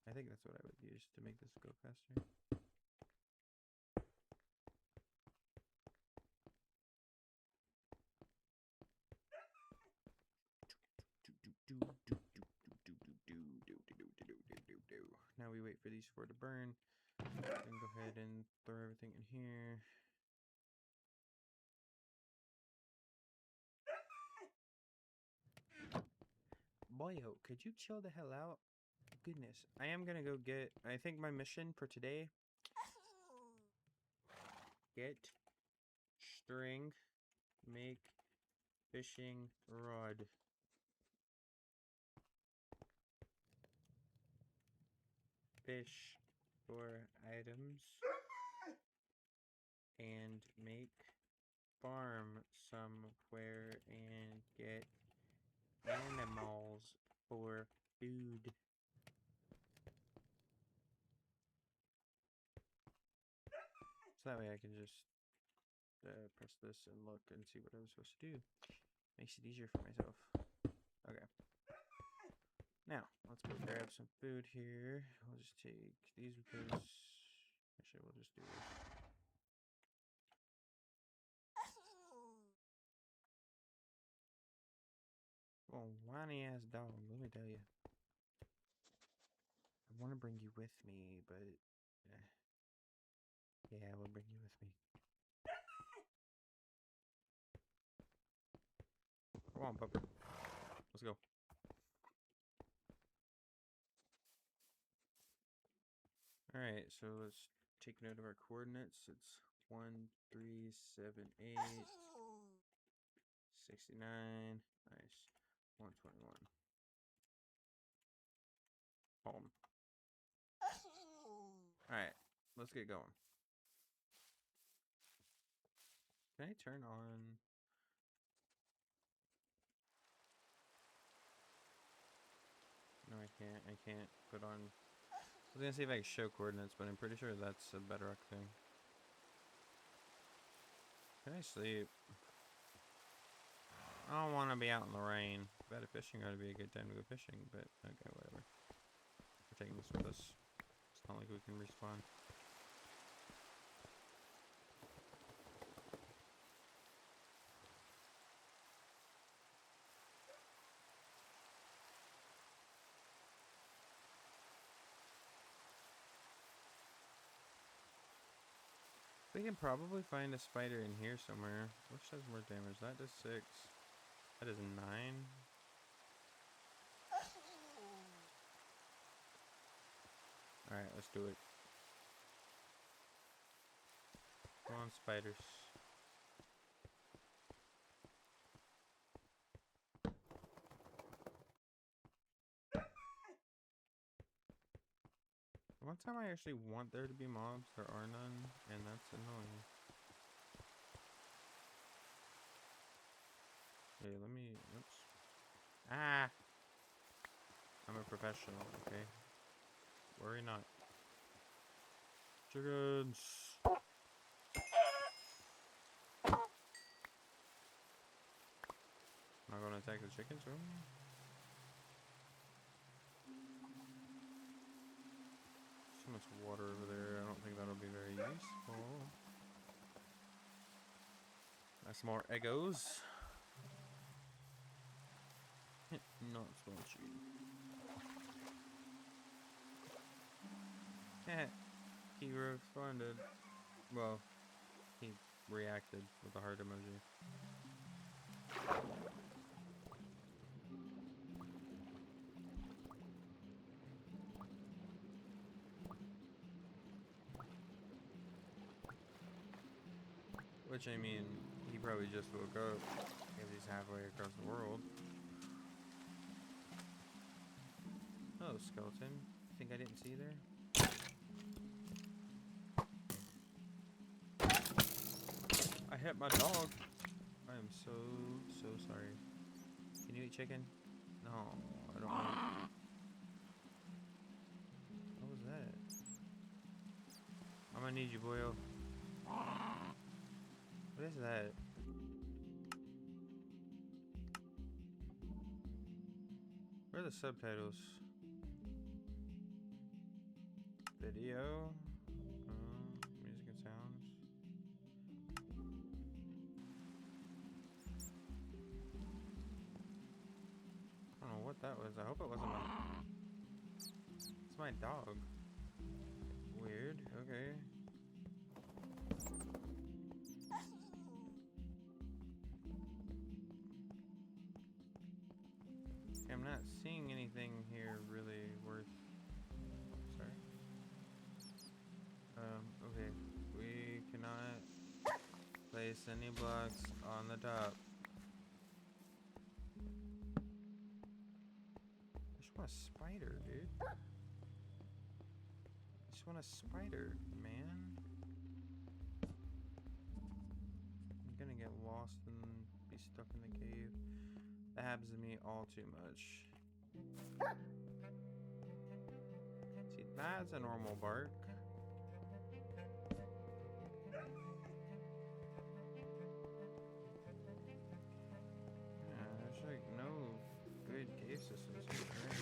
I think that's what I would use to make this go faster. we wait for these 4 to burn. Then go ahead and throw everything in here. Boyo, could you chill the hell out? Goodness, I am gonna go get, I think my mission for today, get string, make fishing rod. Fish for items and make farm somewhere and get animals for food. So that way I can just press this and look and see what I was supposed to do. Makes it easier for myself. Okay. Now, let's go grab some food here. We'll just take these because... Actually, we'll just do this. Oh, whiny ass dog, let me tell you. I want to bring you with me, but... Yeah, we'll bring you with me. Come on, pupper. Let's go. Alright, so let's take note of our coordinates. It's 1, 3, 7, 8, 69. Nice. 121. Home. Alright, let's get going. Can I turn on... No, I can't. I can't put on... I was gonna see if I could show coordinates, but I'm pretty sure that's a bedrock thing. Can I sleep? I don't want to be out in the rain. Better fishing ought to be a good time to go fishing, but okay, whatever. We're taking this with us. It's not like we can respawn. We can probably find a spider in here somewhere. Which does more damage? That does 6. That is 9. Alright, let's do it. Come on, spiders. One time I actually want there to be mobs, there are none, and that's annoying. Hey, let me, oops. Ah! I'm a professional, okay? Worry not. Chickens! Not gonna attack the chickens, really? So much water over there, I don't think that'll be very useful. That's more egos. Not spongy. He responded. Well, he reacted with a heart emoji. Which, I mean, he probably just woke up if he's halfway across the world. Oh, skeleton. Think I didn't see you there? I hit my dog. I am so sorry. Can you eat chicken? No, I don't want. What was that? I'm gonna need you, boyo. What is that? Where are the subtitles? Video. Music and sounds. I don't know what that was. I hope it wasn't my... It's my dog. Weird, okay. I'm not seeing anything here really worth. Sorry. Okay. We cannot place any blocks on the top. I just want a spider, dude. I just want a spider, man. I'm gonna get lost and be stuck in the cave. That happens to me all too much. See, that's a normal bark. Yeah, there's like no good cave systems here, right?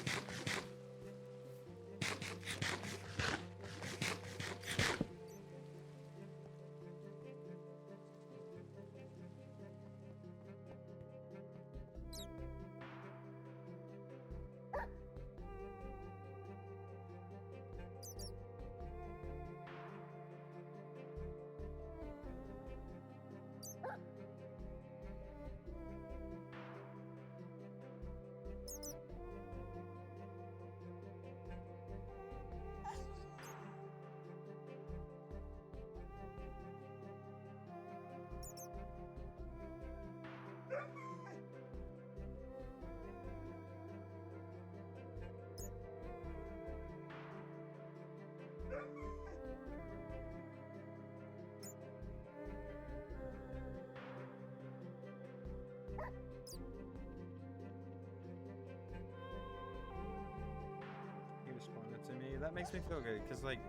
He responded to me. That makes me feel good, because like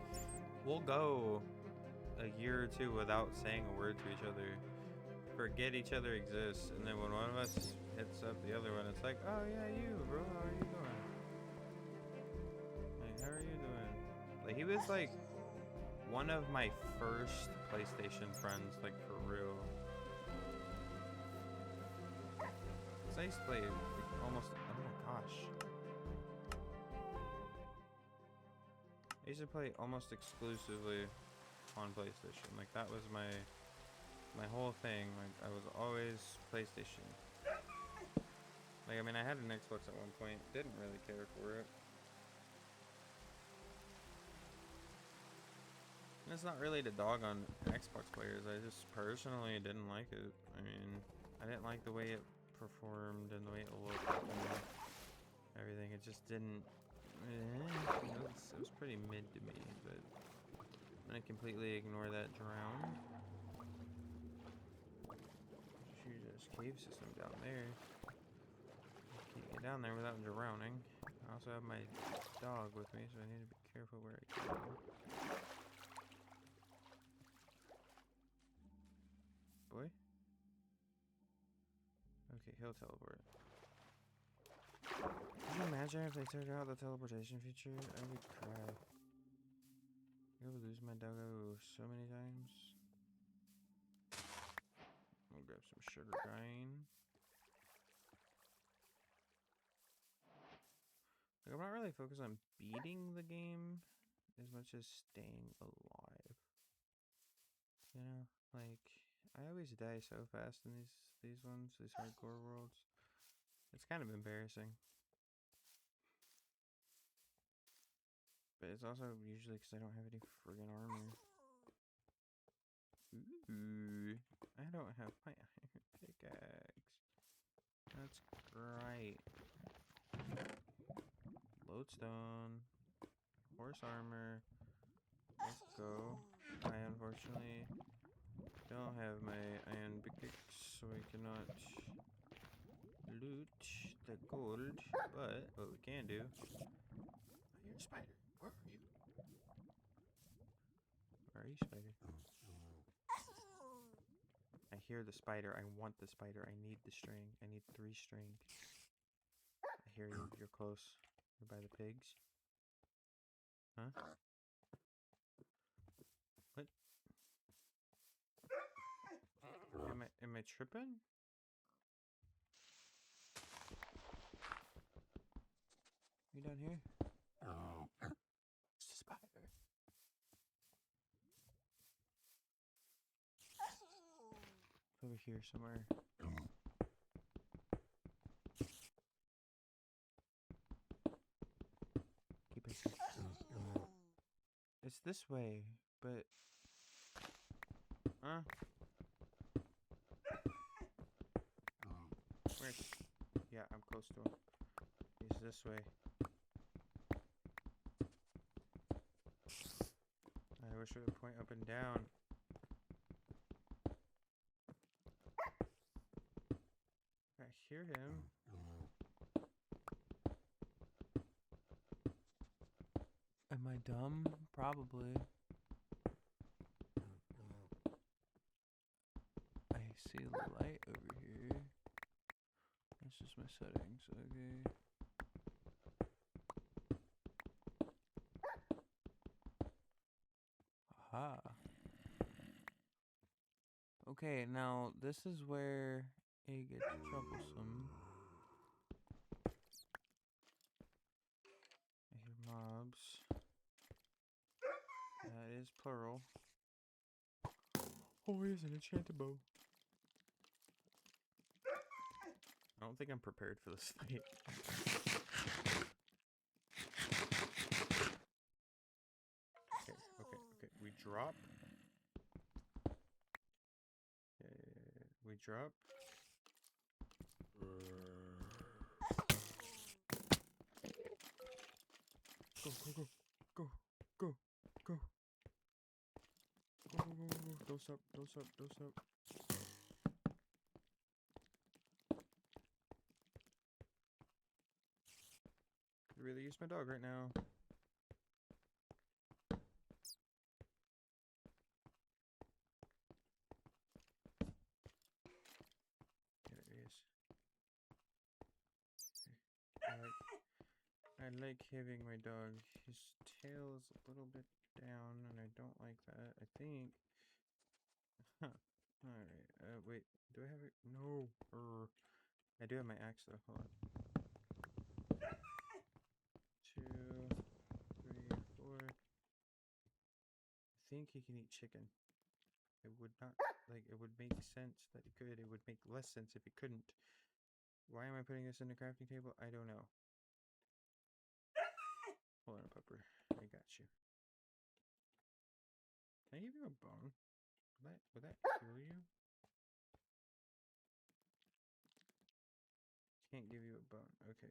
we'll go a year or two without saying a word to each other, forget each other exists, and then when one of us hits up the other one, it's like, oh yeah, you, bro, how are you doing? Like, how are you doing? Like, he was like one of my first PlayStation friends, like for real. Cause I used to play almost, oh my gosh. I used to play almost exclusively on PlayStation. Like, that was my whole thing. Like, I was always PlayStation. Like, I mean, I had an Xbox at one point, didn't really care for it. And it's not really to dog on Xbox players, I just personally didn't like it. I mean, I didn't like the way it performed and the way it looked and everything. It just didn't, it was pretty mid to me, but I'm gonna completely ignore that drown. There's cave system down there. Can't get down there without drowning. I also have my dog with me, so I need to be careful where I go. Boy? Okay, he'll teleport. Could you imagine if they took out the teleportation feature? I would cry. I would lose my doggo so many times. I'll grab some sugar cane. Like, I'm not really focused on beating the game as much as staying alive. You know, like, I always die so fast in these ones, these hardcore worlds. It's kind of embarrassing. But it's also usually because I don't have any friggin' armor. Ooh, I don't have my iron pickaxe. That's great. Lodestone. Horse armor. Let's go. I unfortunately don't have my iron pickaxe, so I cannot loot the gold. But what we can do. I hear a spider. Where are you? Where are you, spider? I hear the spider. I want the spider. I need the string. I need 3 string. I hear you. You're close. You're by the pigs. Huh? What? Am I tripping? You down here? It's a spider. over here somewhere. Keep it. It's this way, but where? Yeah, I'm close to him. He's this way. I wish I would point up and down. I hear him. Am I dumb? Probably. I see a light over here. That's just my settings, okay. Aha. Okay, now this is where it gets troublesome. I hear mobs. That is plural. Oh, here's an enchanted bow. I don't think I'm prepared for this fight. Okay. We drop. We drop. Go. Don't stop. Could really use my dog right now. There he is. I like having my dog. His tail is a little bit down, and I don't like that. I think. Huh. Alright. Wait. Do I have it? No. I do have my axe though. Hold on. 2, 3, 4. I think he can eat chicken. It would not, like, it would make sense that he could. It would make less sense if he couldn't. Why am I putting this in the crafting table? I don't know. Hold on, Pupper. I got you. Can I give you a bone? Would that kill you? Can't give you a bone. Okay. Okay.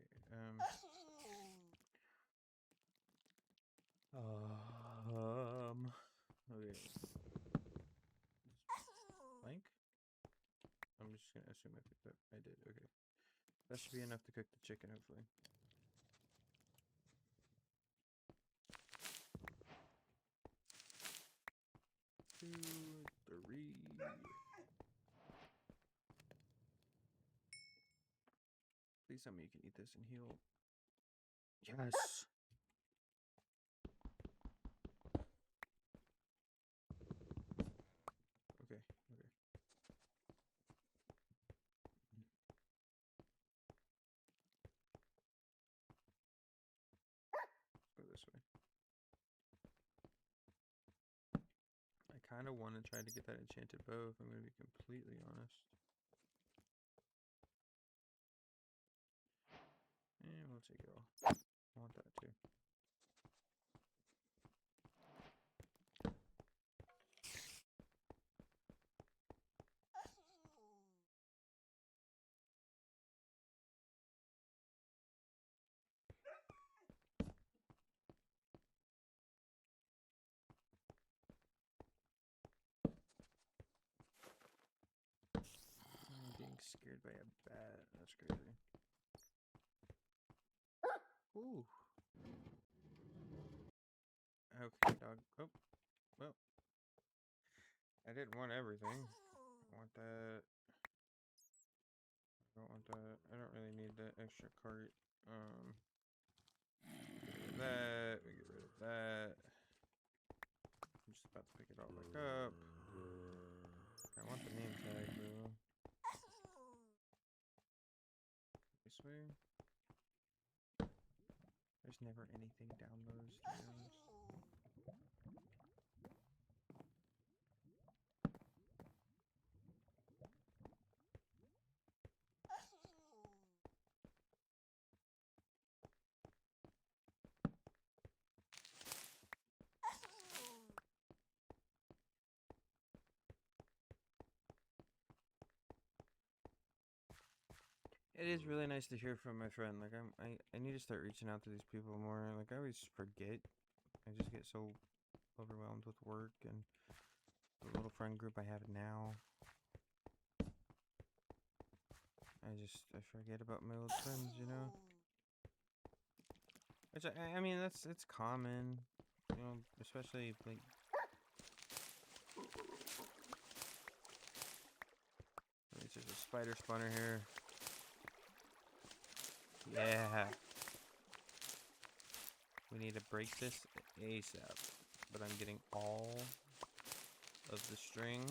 Blank? I'm just gonna assume I picked up. I did. Okay. That should be enough to cook the chicken, hopefully. Two, 3. Please tell me you can eat this and heal. Yes! Okay. Let's go this way. I kind of want to try to get that enchanted bow, if I'm going to be completely honest. And we'll take it all. I want that too. I'm being scared by a bat. That's crazy. Ooh. Okay, dog. Oh. Well. I didn't want everything. I want that. I don't want that. I don't really need that extra cart. Get rid of that. We get rid of that. I'm just about to pick it all back up. I want the name tag though. This way. There's never anything down those stairs. It is really nice to hear from my friend. Like I need to start reaching out to these people more. Like I always forget. I just get so overwhelmed with work and the little friend group I have now. I forget about my old friends, you know. Which I mean it's common, you know, especially like. At least there's a spider spawner here. Yeah. We need to break this ASAP. But I'm getting all of the string.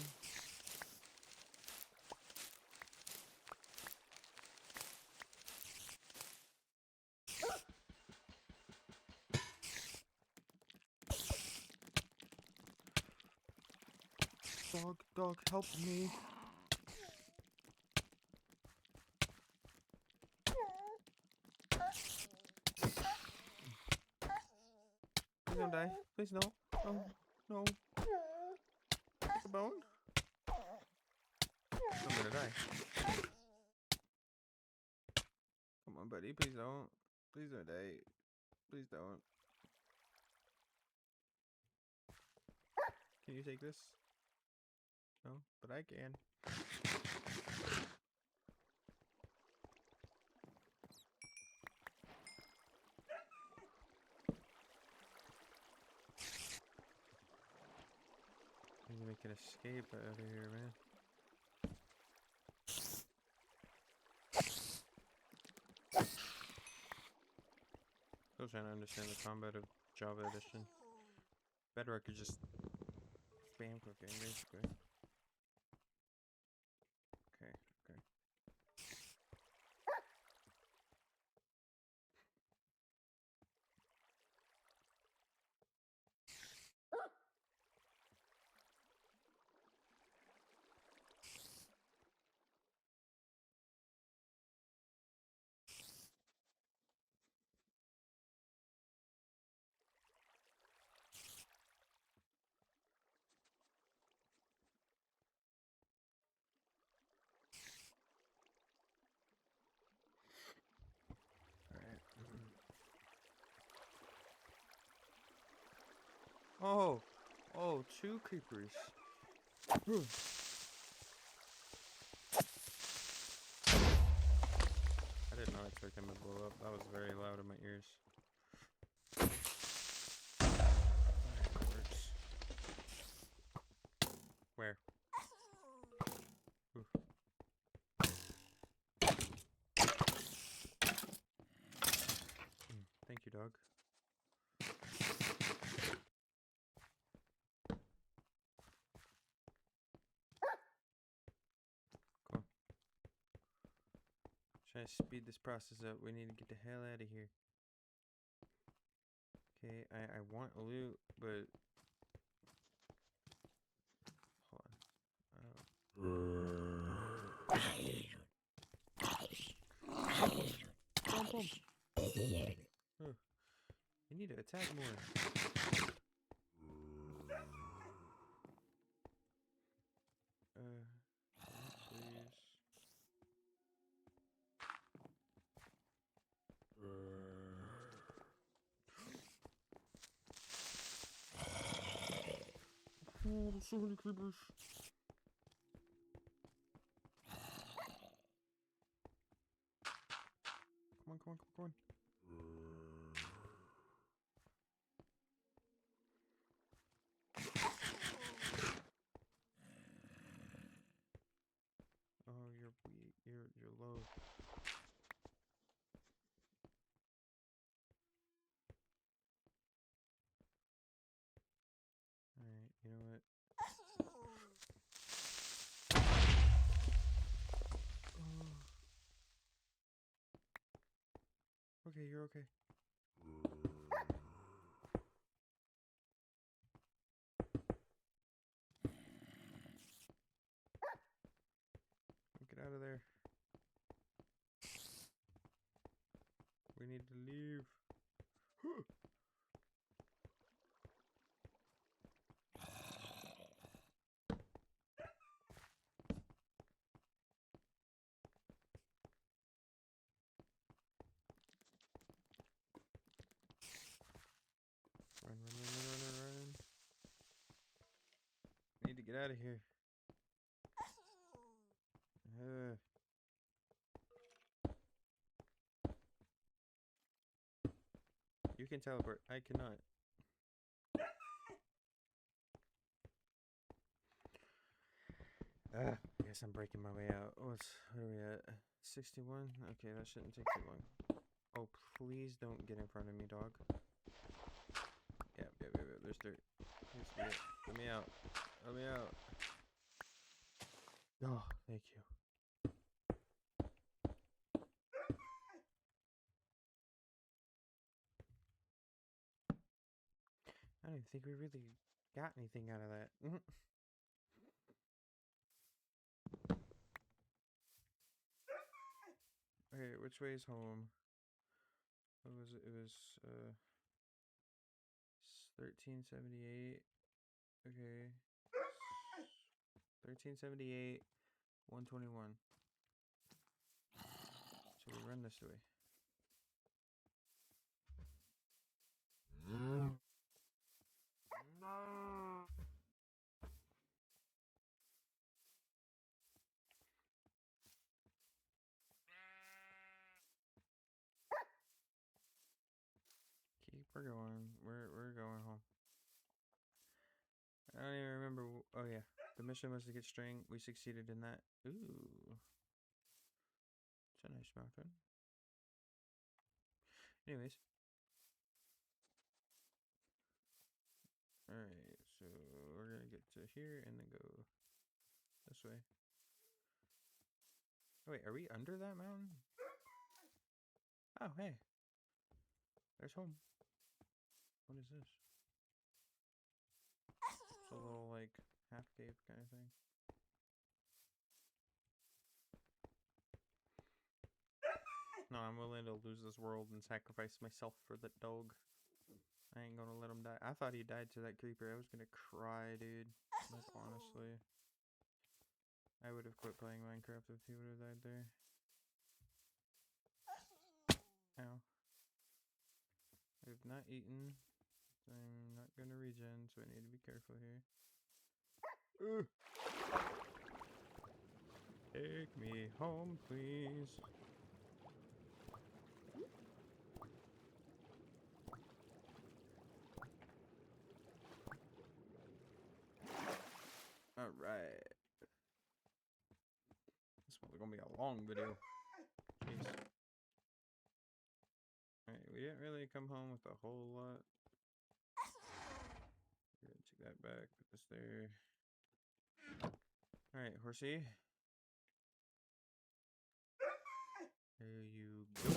Dog, help me. Please don't die. Please no. No. No. It's a bone. I'm gonna die. Come on, buddy. Please don't. Please don't die. Please don't. Can you take this? No, but I can. I need to make an escape out of here, man. Still trying to understand the combat of Java Edition. Bedrock is just spam cooking, basically. Okay. Alright. Oh, 2 creepers. I did not expect him to blow up. That was very loud in my ears. Alright, that works. Where? Ooh. Thank you, dog. Cool. Try to speed this process up. We need to get the hell out of here. Okay, I want loot, but hold on. I need to attack more. Please. Oh, there's so many creepers. Come on. Oh, you're weak. You're low. Alright, you know what? Okay, you're okay. Get out of there. We need to leave. get out of here. You can teleport. I cannot. I guess I'm breaking my way out. What are we at? 61? Okay, that shouldn't take too long. Oh, please don't get in front of me, dog. Yep. There's dirt. Let me out. Let me out. Oh, thank you. I don't even think we really got anything out of that. Okay, which way is home? What was it? It was 1378. Okay. 1378, 121. So we run this way. Keep her going. We're going home. I don't even remember. Oh yeah, the mission was to get string. We succeeded in that. Ooh, it's a nice mountain. Anyways, all right. So we're gonna get to here and then go this way. Oh, wait, are we under that mountain? Oh, hey, there's home. What is this? It's a little like half cave kind of thing. No, I'm willing to lose this world and sacrifice myself for the dog. I ain't gonna let him die. I thought he died to that creeper. I was gonna cry, dude. Like, honestly. I would have quit playing Minecraft if he would have died there. Ow. I have not eaten. So I'm not gonna regen, so I need to be careful here. Take me home, please. Alright. This one's gonna be a long video. Jeez. Alright, we didn't really come home with a whole lot. We're gonna take that back, put this there. Alright, horsey. There you go.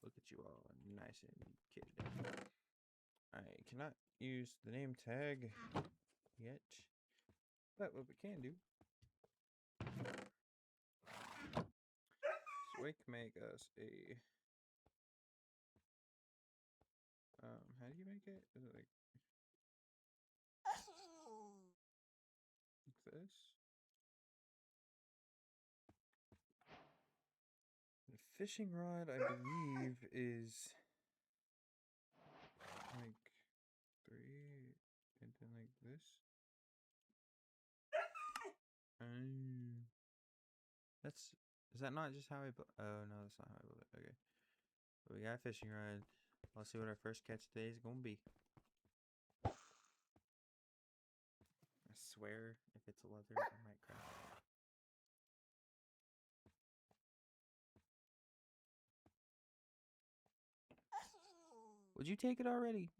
Look at you all, nice and kitted. I cannot use the name tag yet, but what we can do is we can make us a how do you make it? Is it like this? The fishing rod, I believe, is like 3 and then like this. That's, is that not just how I oh no, that's not how I built it. Okay. So we got a fishing rod. Let's see what our first catch today is gonna be. I swear, if it's leather, I might crack it. Would you take it already?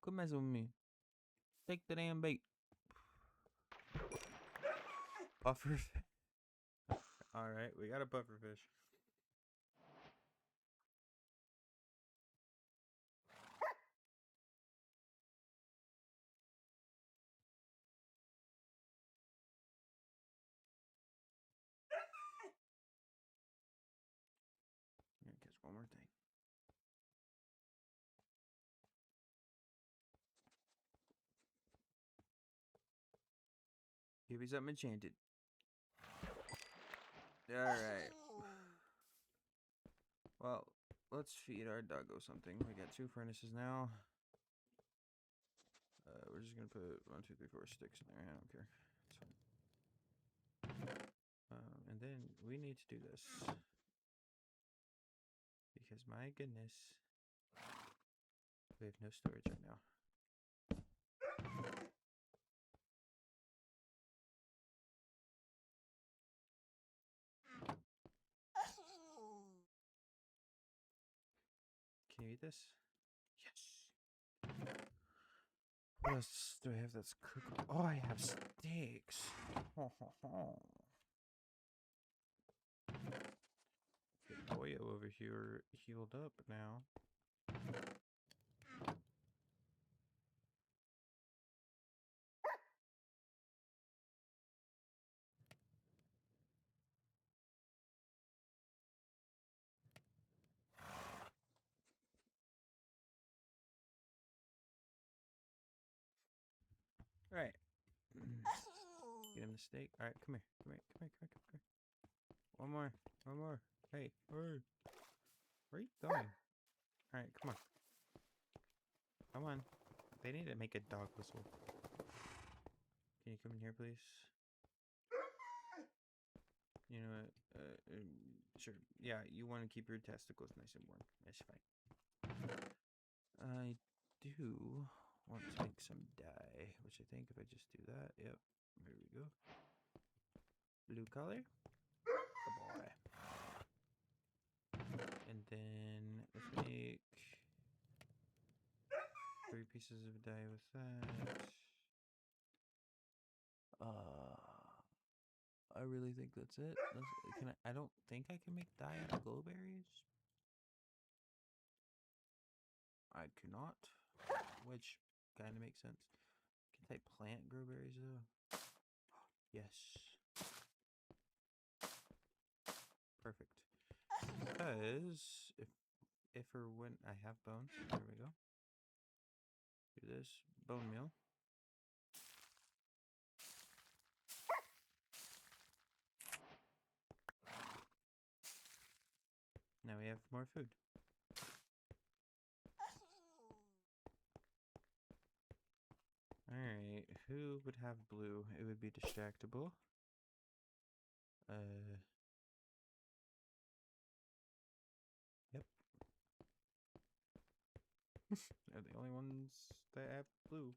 Quit messing with me. Take the damn bait. Puffer. Alright, we got a puffer fish. I'm gonna catch one more thing. Give me something enchanted. Alright. Well, let's feed our doggo something. We got 2 furnaces now. We're just gonna put 1, 2, 3, 4 sticks in there. I don't care. It's fine. And then we need to do this. Because my goodness, we have no storage right now. Can you eat this? Yes. What else do I have that's cookable? Oh, I have steaks. Get Boyo over here healed up now. Alright. Get him the steak. Alright, come here. Come here. Come here. Come here. Come here. One more. One more. Hey. Where are you going? Alright, come on. Come on. They need to make a dog whistle. Can you come in here, please? You know what? Sure. Yeah, you want to keep your testicles nice and warm. That's fine. I do want to make some dye, which I think if I just do that, yep, there we go. Blue color. Good boy. And then let's make 3 pieces of dye with that. I really think that's it. I don't think I can make dye out of glowberries. I cannot, which kind of makes sense. Can I plant glowberries though? Yes. Perfect. Because if or when I have bones, there we go. Do this bone meal. Now we have more food. Alright, who would have blue? It would be distractible. Yep. They're the only ones that have blue.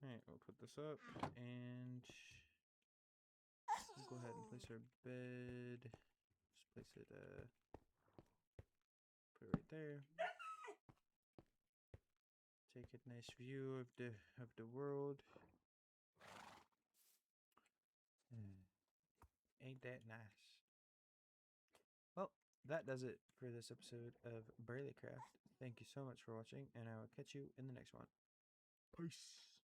Alright, we'll put this up and we'll go ahead and place our bed. Just place it, put it right there. Take a nice view of the world. Ain't that nice? Well, that does it for this episode of BurlyCraft. Thank you so much for watching, and I will catch you in the next one. Peace.